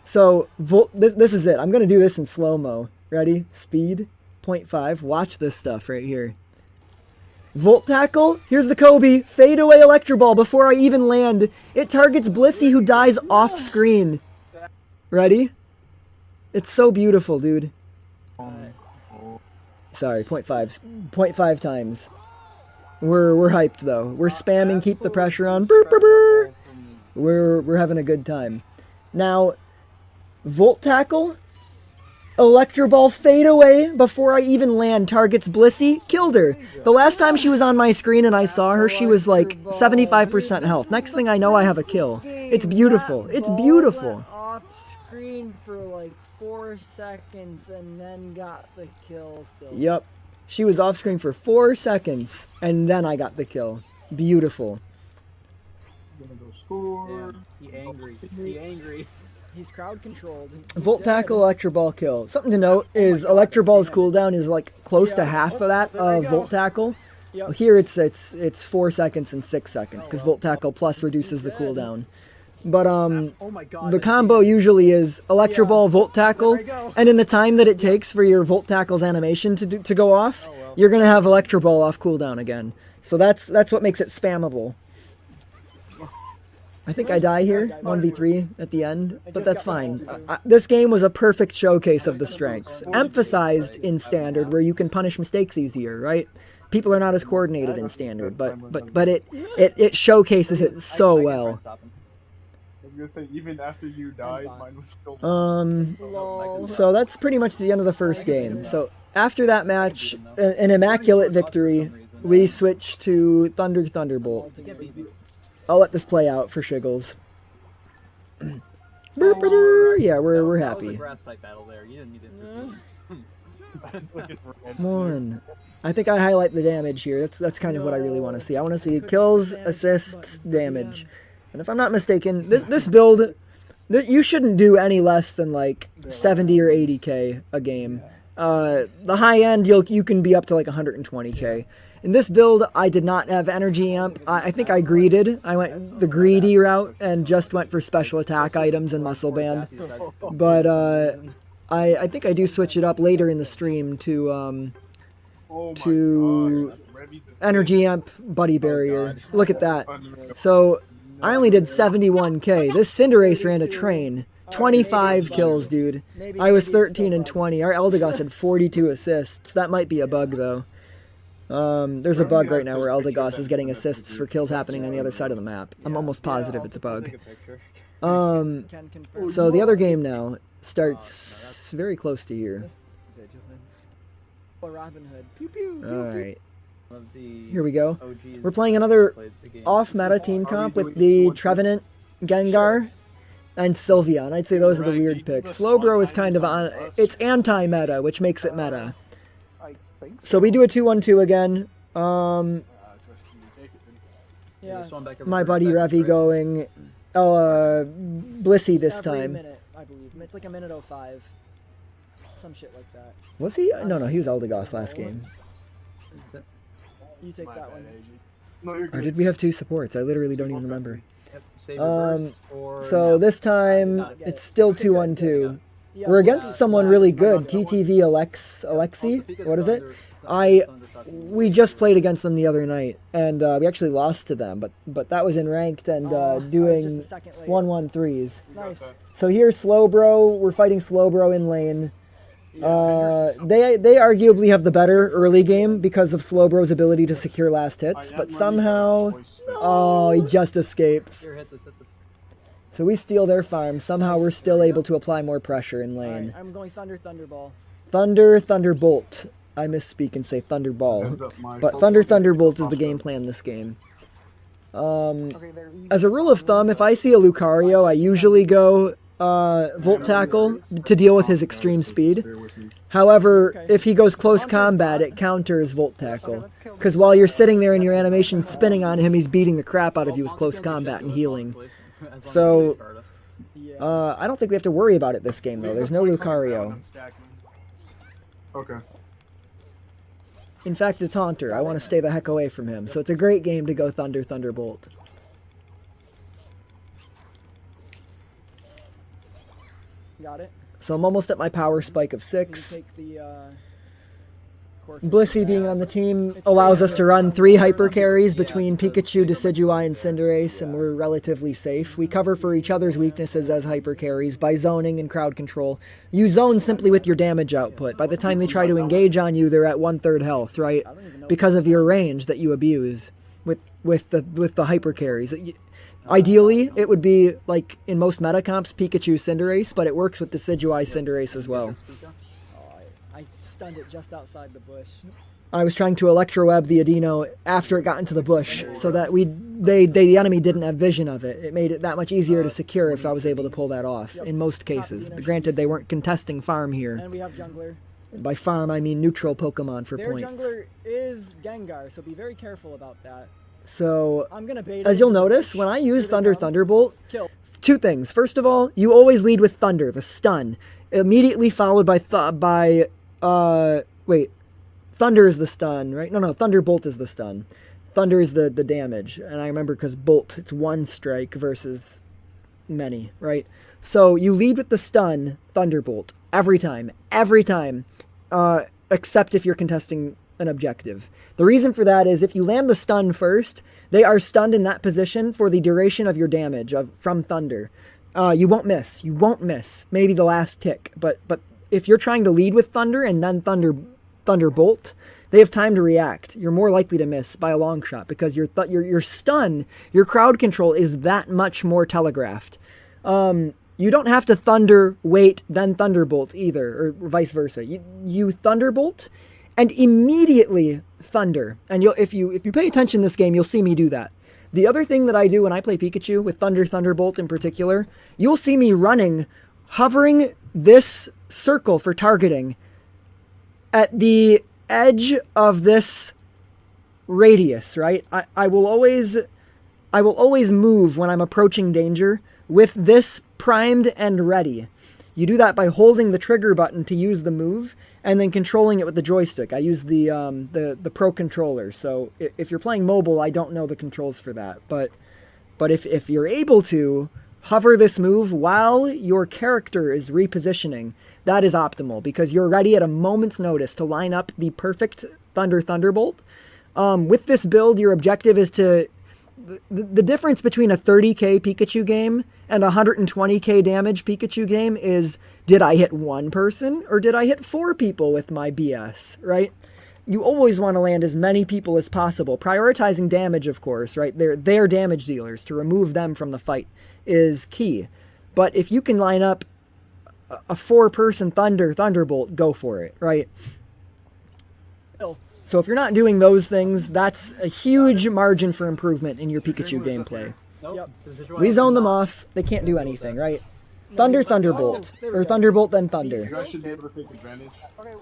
So, this is it. I'm gonna do this in slow-mo. Ready? Speed, 0.5. Watch this stuff right here. Volt Tackle, here's the Kobe. Fade away Electro Ball before I even land. It targets Blissey who dies off screen. Ready? It's so beautiful, dude. Sorry, 0.5 times. We're hyped though. We're spamming, keep the pressure on. Burr, burr, burr. We're having a good time. Now, Volt Tackle, Electro Ball fade away before I even land, targets Blissey, killed her. The last time she was on my screen and I saw her, she was like 75% health. Next thing I know, I have a kill. It's beautiful. It's beautiful. Off screen for like 4 seconds and then got the kill still. Yep. She was off screen for 4 seconds and then I got the kill. Beautiful. Gonna go score. He angry. He angry. He's crowd controlled. Volt Tackle, Electro Ball kill. Something to note is Electro Ball's cooldown is like close to half of that of Volt Tackle. Yep. Here it's 4 seconds and 6 seconds because Volt Tackle plus reduces the cooldown. But Oh my god. the combo usually is Electro Ball, Volt Tackle, There we go. and in the time that it takes for your Volt Tackle's animation to go off, you're gonna have Electro Ball off cooldown again. So that's what makes it spammable. I think I die here, 1v3 at the end, but that's fine. This game was a perfect showcase of the strengths, emphasized in Standard, where you can punish mistakes easier, right? People are not as coordinated in Standard, but it showcases it so well. I was gonna say, even after you died, mine was still. So that's pretty much the end of the first game. So after that match, an immaculate victory, we switch to Thunderbolt. I'll let this play out for shiggles. Yeah, we're happy. Grass type battle there. You didn't need it. Come on. I think I highlight the damage here. That's kind of what I really want to see. I want to see kills, assists, damage. And if I'm not mistaken, this build, you shouldn't do any less than like 70 or 80k a game. The high end, you can be up to like 120k. In this build, I did not have energy amp. I think I greeded. I went the greedy route and just went for special attack items and muscle band. But I think I do switch it up later in the stream to energy amp, buddy barrier. Look at that. So I only did 71k. This Cinderace ran a train. 25 kills, dude. I was 13 and 20. Our Eldegoss had 42 assists. That might be a bug though. There's a bug right now where Eldegoss is getting assists for kills happening on the other side of the map. I'm almost positive it's a bug. So the other game now starts very close to here. Robin Hood. Pew pew. Alright. Here we go. We're playing another off-meta team comp with the Trevenant, Gengar, and Sylveon. I'd say those are the weird picks. Slowbro is kind of on... It's anti-meta, which makes it meta. So we do a 2-1-2 again. Yeah. My buddy Revy going... Blissey this Every time. minute, I believe. It's like a minute 05. Some shit like that. Was he? No, he was Eldegoss last game. You take that one. No, you're Or good. did we have 2 supports? I literally don't even remember. Save reverse or So this time, it's still 2-1-2. We're against someone really good, TTV Alexi, what is it? We just played against them the other night, and we actually lost to them, but that was in ranked and doing 1-1-3s. Nice. So here's Slowbro, we're fighting Slowbro in lane. They arguably have the better early game because of Slowbro's ability to secure last hits, but somehow, oh, he just escapes. Here, hit this. So we steal their farm. Somehow we're still able to apply more pressure in lane. Alright, I'm going Thunderball. Thunderbolt. I misspeak and say Thunderball. But Thunderbolt is the game plan this game. As a rule of thumb, if I see a Lucario, I usually go Volt Tackle to deal with his extreme speed. However, if he goes close combat, it counters Volt Tackle. Because while you're sitting there and your animation's spinning on him, he's beating the crap out of you with close combat and healing. So, I don't think we have to worry about it this game, though. There's no Lucario. Okay. In fact, it's Haunter. I want to stay the heck away from him. So it's a great game to go Thunderbolt. Got it. So I'm almost at my power spike of 6. Take the, Blissey being on the team allows us to run 3 hyper carries between Pikachu, Decidueye, and Cinderace, and we're relatively safe. We cover for each other's weaknesses as hyper carries by zoning and crowd control. You zone simply with your damage output. By the time they try to engage on you, they're at 1/3 health, right? Because of your range that you abuse with the hyper carries. Ideally, it would be, like, in most meta comps, Pikachu, Cinderace, but it works with Decidueye, Cinderace as well. I stunned it just outside the bush. I was trying to Electroweb the Adino after it got into the bush, so that the enemy didn't have vision of it. It made it that much easier to secure if I was able to pull that off, in most cases. Granted, they weren't contesting farm here. And we have Jungler. By farm, I mean neutral Pokemon for Their points. Jungler is Gengar, so be very careful about that. So, I'm gonna bait as you'll notice, when I use Thunderbolt, Kill. 2 things. First of all, you always lead with Thunder, the stun, immediately followed by wait, Thunder is the stun, right? No, Thunderbolt is the stun. Thunder is the damage, and I remember because Bolt, it's 1 strike versus many, right? So you lead with the stun, Thunderbolt, every time, except if you're contesting an objective. The reason for that is if you land the stun first, they are stunned in that position for the duration of your damage from Thunder. You won't miss. Maybe the last tick, but if you're trying to lead with Thunder and then Thunderbolt, they have time to react. You're more likely to miss by a long shot because your stun, your crowd control is that much more telegraphed. You don't have to Thunder, wait, then Thunderbolt either, or vice versa. You Thunderbolt and immediately Thunder. And if you pay attention in this game, you'll see me do that. The other thing that I do when I play Pikachu, with Thunderbolt in particular, you'll see me hovering this circle for targeting at the edge of this radius, right? I will always move when I'm approaching danger with this primed and ready. You do that by holding the trigger button to use the move, and then controlling it with the joystick. I use the Pro controller, so if you're playing mobile, I don't know the controls for that. But if you're able to hover this move while your character is repositioning, that is optimal, because you're ready at a moment's notice to line up the perfect Thunderbolt. With this build, your objective is to... The difference between a 30k Pikachu game and a 120k damage Pikachu game is, did I hit 1 person or did I hit 4 people with my BS, right? You always want to land as many people as possible. Prioritizing damage, of course, right? They're damage dealers. To remove them from the fight is key. But if you can line up a 4-person Thunderbolt, go for it, right? So if you're not doing those things, that's a huge margin for improvement in your Pikachu gameplay. Yep. We zone them off. They can't do anything, right? Thunderbolt. Or Thunderbolt, then Thunder. You guys should be able to take advantage. Okay,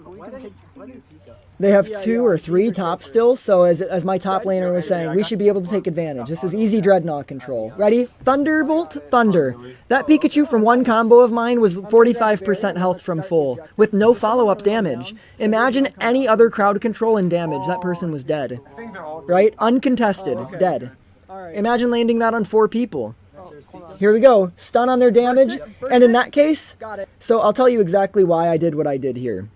we can take. They have 2 or 3 top still, so as my top laner was saying, we should be able to take advantage. This is easy Dreadnought control. Ready? Thunderbolt, Thunder. That Pikachu from one combo of mine was 45% health from full, with no follow-up damage. Imagine any other crowd control and damage. That person was dead. Right? Uncontested. Dead. Imagine landing that on 4 people. Here we go. Stun on their damage. And in that case, so I'll tell you exactly why I did what I did here.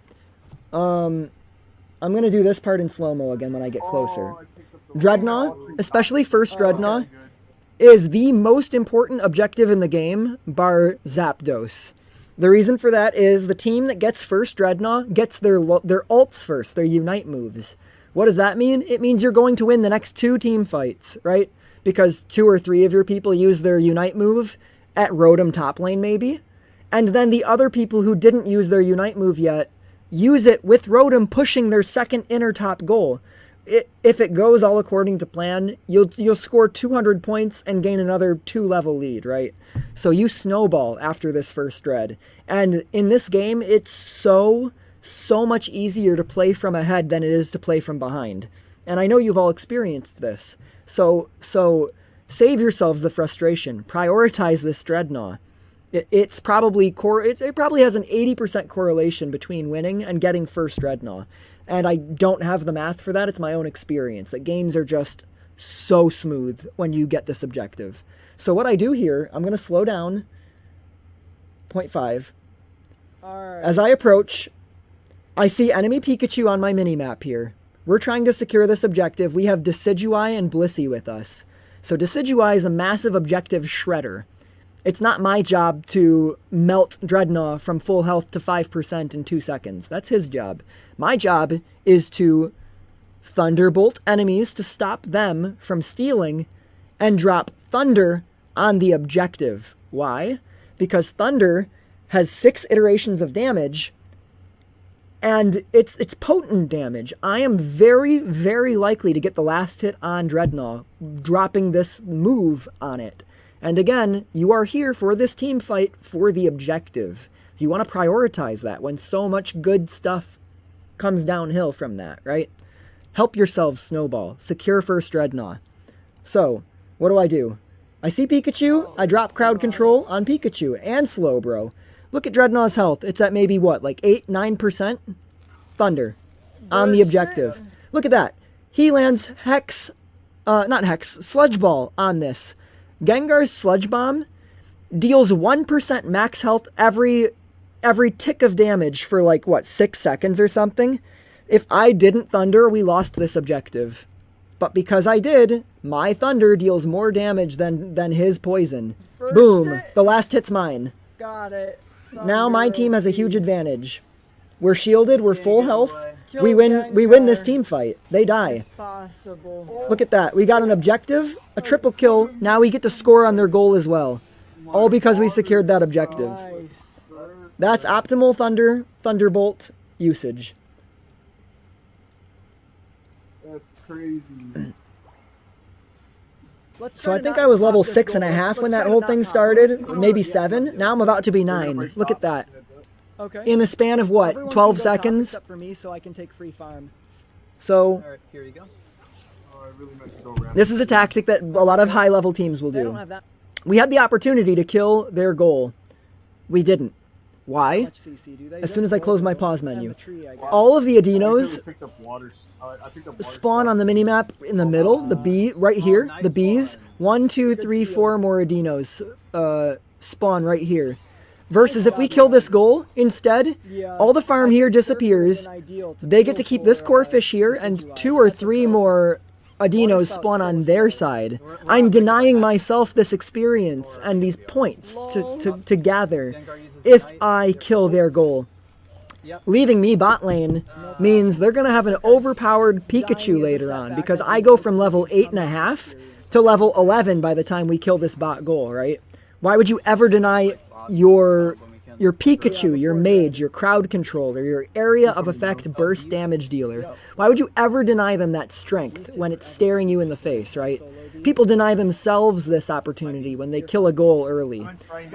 I'm going to do this part in slow-mo again when I get closer. Dreadnought, especially first Dreadnought, is the most important objective in the game, bar Zapdos. The reason for that is the team that gets first Dreadnought gets their ults first, their Unite moves. What does that mean? It means you're going to win the next 2 team fights, right? Because 2 or 3 of your people use their Unite move at Rotom top lane maybe, and then the other people who didn't use their Unite move yet use it with Rotom pushing their second inner top goal. if it goes all according to plan, you'll score 200 points and gain another 2-level lead, right? So you snowball after this first dread. And in this game, it's so much easier to play from ahead than it is to play from behind. And I know you've all experienced this. So save yourselves the frustration. Prioritize this Dreadnought. It probably has an 80% correlation between winning and getting first Dreadnought. And I don't have the math for that. It's my own experience. That games are just so smooth when you get this objective. So what I do here, I'm going to slow down 0.5. Alright. As I approach, I see enemy Pikachu on my mini-map here. We're trying to secure this objective. We have Decidueye and Blissey with us. So Decidueye is a massive objective shredder. It's not my job to melt Dreadnought from full health to 5% in 2 seconds. That's his job. My job is to Thunderbolt enemies to stop them from stealing and drop Thunder on the objective. Why? Because Thunder has 6 iterations of damage, and it's potent damage. I am very, very likely to get the last hit on Dreadnought, dropping this move on it. And again, you are here for this team fight for the objective. You want to prioritize that when so much good stuff comes downhill from that, right? Help yourselves snowball. Secure first Dreadnought. So, what do? I see Pikachu, I drop crowd control on Pikachu, and Slowbro. Look at Dreadnought's health. It's at maybe, what, like 8-9%? Thunder. On the objective. Look at that. He lands Sludge Ball on this. Gengar's Sludge Bomb deals 1% max health every tick of damage for like, what, 6 seconds or something? If I didn't Thunder, we lost this objective. But because I did, my Thunder deals more damage than his Poison. Boom. The last hit's mine. Got it. Now my team has a huge advantage. We're shielded, we're full health. We win this team fight. They die. Possible. Look at that. We got an objective, a triple kill. Now we get to score on their goal as well. All because we secured that objective. Nice. That's optimal Thunderbolt usage. That's crazy. So I think I was level 6.5 when that whole thing started.Maybe 7. Now I'm about to be 9. Look at that. Okay. In the span of what? Everyone 12 can go top seconds? except for me, so I can take free farm. So Alright, here you go. Oh, I really meant to go around. this is a tactic that a lot of high-level teams will They don't do. have that We had the opportunity to kill their goal. We didn't. Why? much CC, do they? As soon as I close my pause menu. Tree, I guess. All of the I Adinos picked up water. I picked up water spawn on the minimap in the middle, the bee, right here, nice the bees. one. 1, 2, 3, 4 more Adinos spawn right here. Versus if we kill this goal instead, Yeah, all the farm I here think disappears. Surfer would have been ideal to They get to kill keep this for, core fish here, and Decidueye. 2 or I think 3 that- more Adinos spawn on their side. I'm denying myself this experience and these points to gather Gengar uses if Ignite. I kill their goal. Yep. Leaving me bot lane means they're going to have an overpowered Pikachu later on, because I go from level 8.5 to level 11 by the time we kill this bot goal, right? Why would you ever deny your Pikachu, your mage, your crowd controller, your area of effect burst damage dealer? Why would you ever deny them that strength when it's staring you in the face, right? People deny themselves this opportunity when they kill a goal early.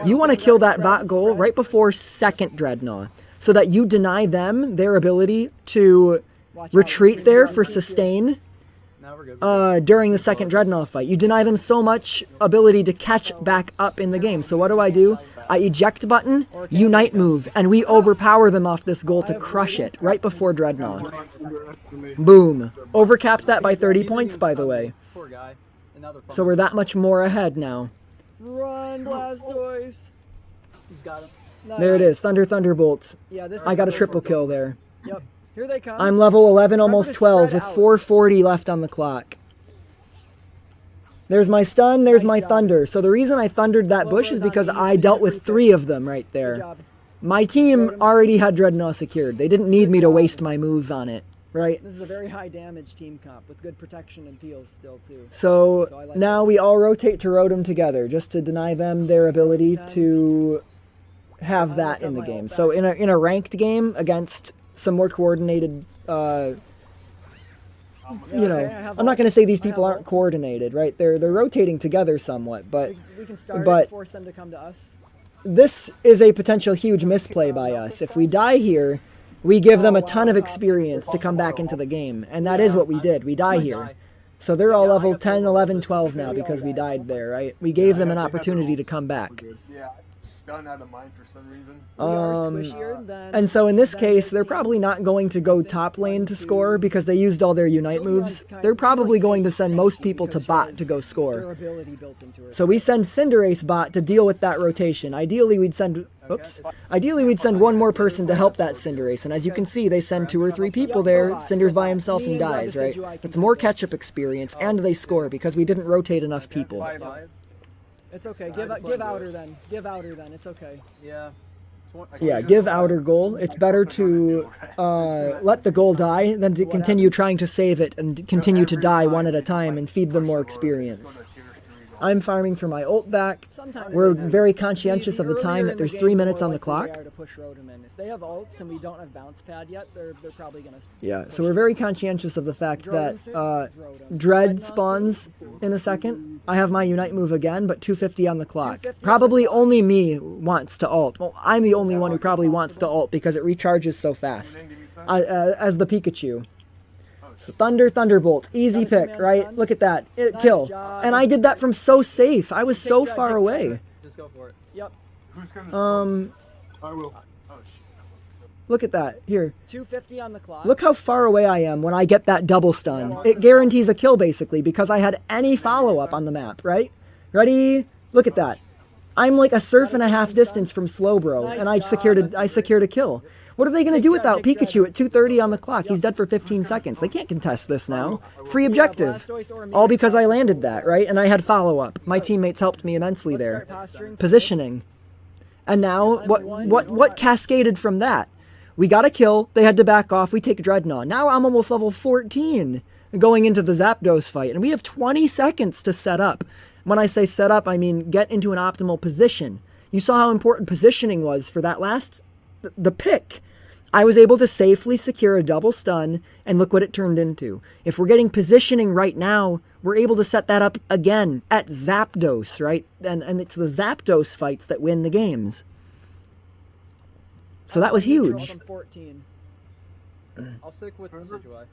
You want to kill that bot goal right before second Dreadnought, so that you deny them their ability to retreat there for sustain Now we're good. during the second Dreadnought fight. You deny them so much ability to catch back up in the game. So what do? I eject button, unite move, and we overpower them off this goal to crush it right before Dreadnought. Boom. Overcapped that by 30 points, by the way. Poor guy. Another So we're that much more ahead now. Run, Blastoise. He's got him. Nice. There it is, Thunderbolts. Yeah, this I is got a good triple for kill gold. there. Yep. Here they come. I'm level 11, almost to 12, spread with out. 440 left on the clock. There's my stun, there's Nice my job. thunder. So the reason I thundered that bush is Slowbro's on because easy, I dealt with everything. 3 of them right Good there. job. My team already had Dreadnought secured. They didn't need me to waste my move on it, right? This is a very high damage team comp with good protection and peels still too. So So I like now this. we all rotate to Rotom together just to deny them their ability to have that in the game. So in a ranked game against some more coordinated you know, okay, I have I'm not ult. going to say these I have people aren't ult. coordinated, right? They're rotating together somewhat, but We can start but- it, force them to come to us. this is a potential huge misplay by us. If we die here, we give them a ton of experience to come back into the game, and that is what we did. We die here. So they're all level 10, 11, 12 now because we died there, right? We gave them an opportunity to come back. Yeah, stun out of mine for some reason. We are Um, squishier than, And so in this than case, their they're team. probably not going to go top lane to score because they used all their Unite moves. They're probably going to send most people to bot to go score. Durability built into her. So we send Cinderace bot to deal with that rotation. Ideally, we'd send... Oops. Ideally, we'd send one more person to help that Cinderace. And as you can see, they send 2 or 3 people there. Cinder's by himself and dies, right? That's more catch-up experience, and they score because we didn't rotate enough people. It's okay. Give outer then. Give outer then. It's okay. Yeah. Yeah, give outer goal. It's better to let the goal die than to continue trying to save it and continue to die one at a time and feed them more experience. I'm farming for my ult back. Sometimes We're they do. very conscientious The of the time earlier that in there's game, 3 the minutes more on the likely they clock. are to push Rotom in. If they have ults and we don't have bounce pad yet, they're probably gonna. Yeah, so we're very conscientious of the fact that Rotom. Dread spawns in a second. I have my Unite move again, but 250 on the clock. 250 on the Probably clock. only me wants to ult. Well, I'm the only one who probably wants to ult because it recharges so fast. As the Pikachu. So Thunderbolt, easy Got a pick, command right? stun. Look at that, Nice kill. job. And I did that from so safe. I was Take so Dread, far take away. Dread. Just go for it. Yep. Who's gonna I will. Look at that. Here, 250 on the clock. look how far away I am when I get that double stun. It guarantees a kill basically because I had any follow-up on the map, right? Ready? Look at that. I'm like a surf and a half distance from Slowbro, and I secured a kill. What are they going to do without Pikachu at 2:30 on the clock? He's dead for 15 seconds. They can't contest this now. Free objective. All because I landed that, right? And I had follow-up. My teammates helped me immensely there. Positioning. And now, what cascaded from that? We got a kill, they had to back off, we take Dreadnought. Now I'm almost level 14 going into the Zapdos fight, and we have 20 seconds to set up. When I say set up, I mean get into an optimal position. You saw how important positioning was for that the pick. I was able to safely secure a double stun, and look what it turned into. If we're getting positioning right now, we're able to set that up again at Zapdos, right? And it's the Zapdos fights that win the games. So that was huge. 14. I'll stick with Decidueye.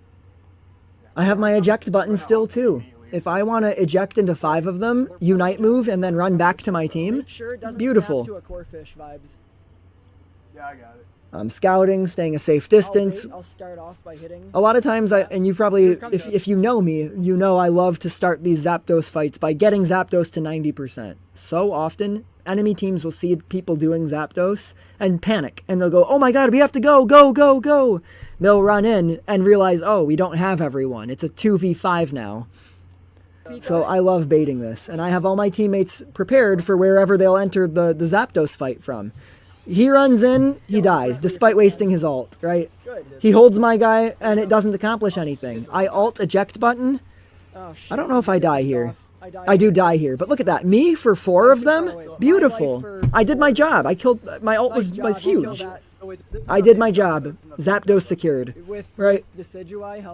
I have my eject button still too. If I want to eject into 5 of them, Unite move, and then run back to my team, Make sure it doesn't beautiful. snap to a core fish vibes. Yeah, I got it. I'm scouting, staying a safe distance. I'll start off by hitting. A lot of times, and you probably, if you know me, you know I love to start these Zapdos fights by getting Zapdos to 90%. So often, enemy teams will see people doing Zapdos and panic, and they'll go, oh my god, we have to go, go, go, go. They'll run in and realize, oh, we don't have everyone. It's a 2v5 now. So I love baiting this, and I have all my teammates prepared for wherever they'll enter the Zapdos fight from. He runs in, he dies, despite wasting his ult, right? He holds my guy, and it doesn't accomplish anything. I ult eject button. Oh, shit. I don't know if I die here. die I do die here, but look at that. Me for 4 of them? Beautiful. I did my job. I killed, my ult was huge. I did my job. Zapdos secured. Right.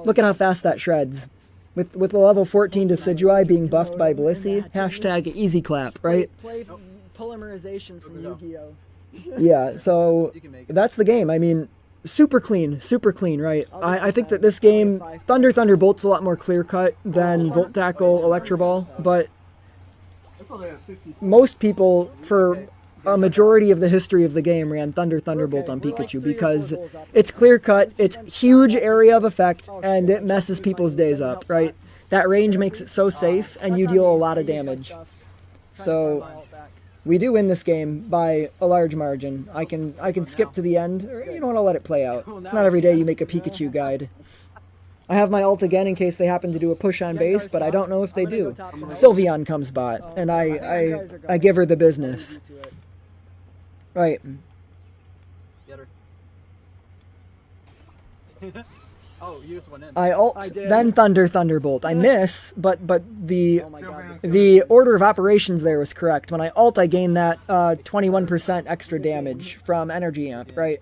Look at how fast that shreds. With the level 14 Decidueye being buffed by Blissey, hashtag easy clap, right? Play polymerization from Yu-Gi-Oh! Yeah, so that's the game. I mean, super clean, right? I think that this game, Thunderbolt's a lot more clear-cut than Volt Tackle, Electroball, but most people, for a majority of the history of the game, ran Thunderbolt on Pikachu because it's clear-cut, it's huge area of effect, and it messes people's days up, right? That range makes it so safe, and you deal a lot of damage. So we do win this game by a large margin. I can skip to the end, or you don't want to let it play out. It's not every day you make a Pikachu guide. I have my ult again in case they happen to do a push on base, but I don't know if they do. Sylveon comes bot, and I give her the business. Right. Get her. Oh, you just went in. I ult, then Thunderbolt. I miss, but the Oh my god. the order of operations there was correct. When I ult, I gain that 21% extra damage from Energy Amp, right?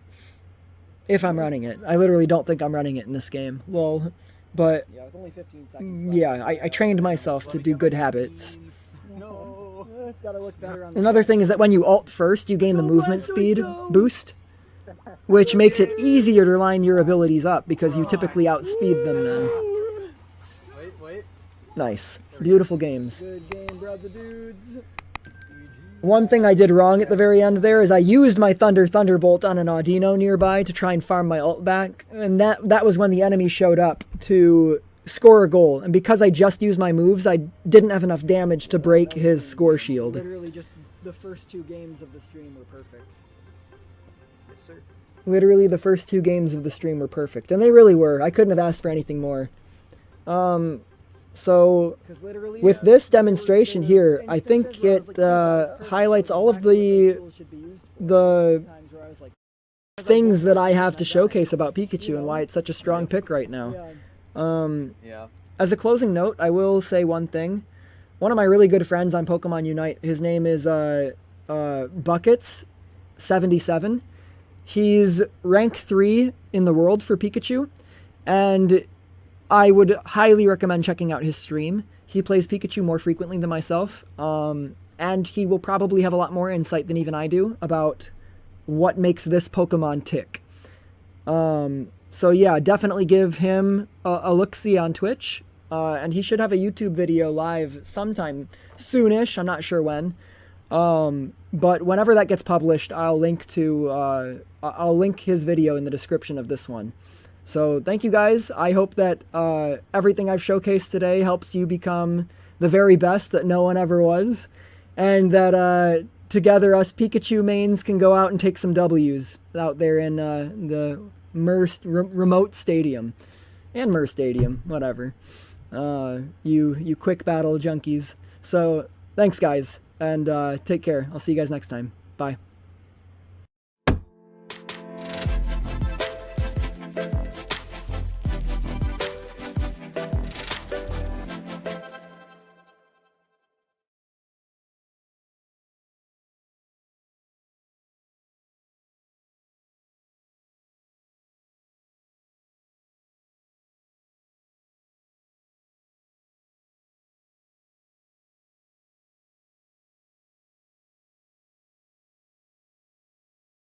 If I'm running it. I literally don't think I'm running it in this game. Lol. But Yeah, with only 15 seconds left. yeah, I trained myself to do good habits. No. It's gotta look better on the Another thing is that when you ult first, you gain the movement speed boost, which makes it easier to line your abilities up because you typically outspeed them then. Wait. Nice. Beautiful games. Good game, brother dudes. One thing I did wrong at the very end there is I used my Thunderbolt on an Audino nearby to try and farm my ult back, and that was when the enemy showed up to score a goal, and because I just used my moves, I didn't have enough damage to break his score shield. Literally just the first 2 games of the stream were perfect. Yes, sir. Literally the first 2 games of the stream were perfect, and they really were. I couldn't have asked for anything more. So with this demonstration here, I think it highlights all of the things that I have to showcase about Pikachu and why it's such a strong pick right now. Yeah. As a closing note, I will say one thing. One of my really good friends on Pokemon Unite, his name is Buckets77. He's rank 3 in the world for Pikachu, and I would highly recommend checking out his stream. He plays Pikachu more frequently than myself, and he will probably have a lot more insight than even I do about what makes this Pokemon tick. So yeah, definitely give him a look-see on Twitch, and he should have a YouTube video live sometime soonish. I'm not sure when, but whenever that gets published, I'll link his video in the description of this one. So thank you guys. I hope that everything I've showcased today helps you become the very best that no one ever was, and that together us Pikachu mains can go out and take some W's out there in the remote stadium and Mer Stadium, whatever. You quick battle junkies. So thanks guys, and take care. I'll see you guys next time. Bye.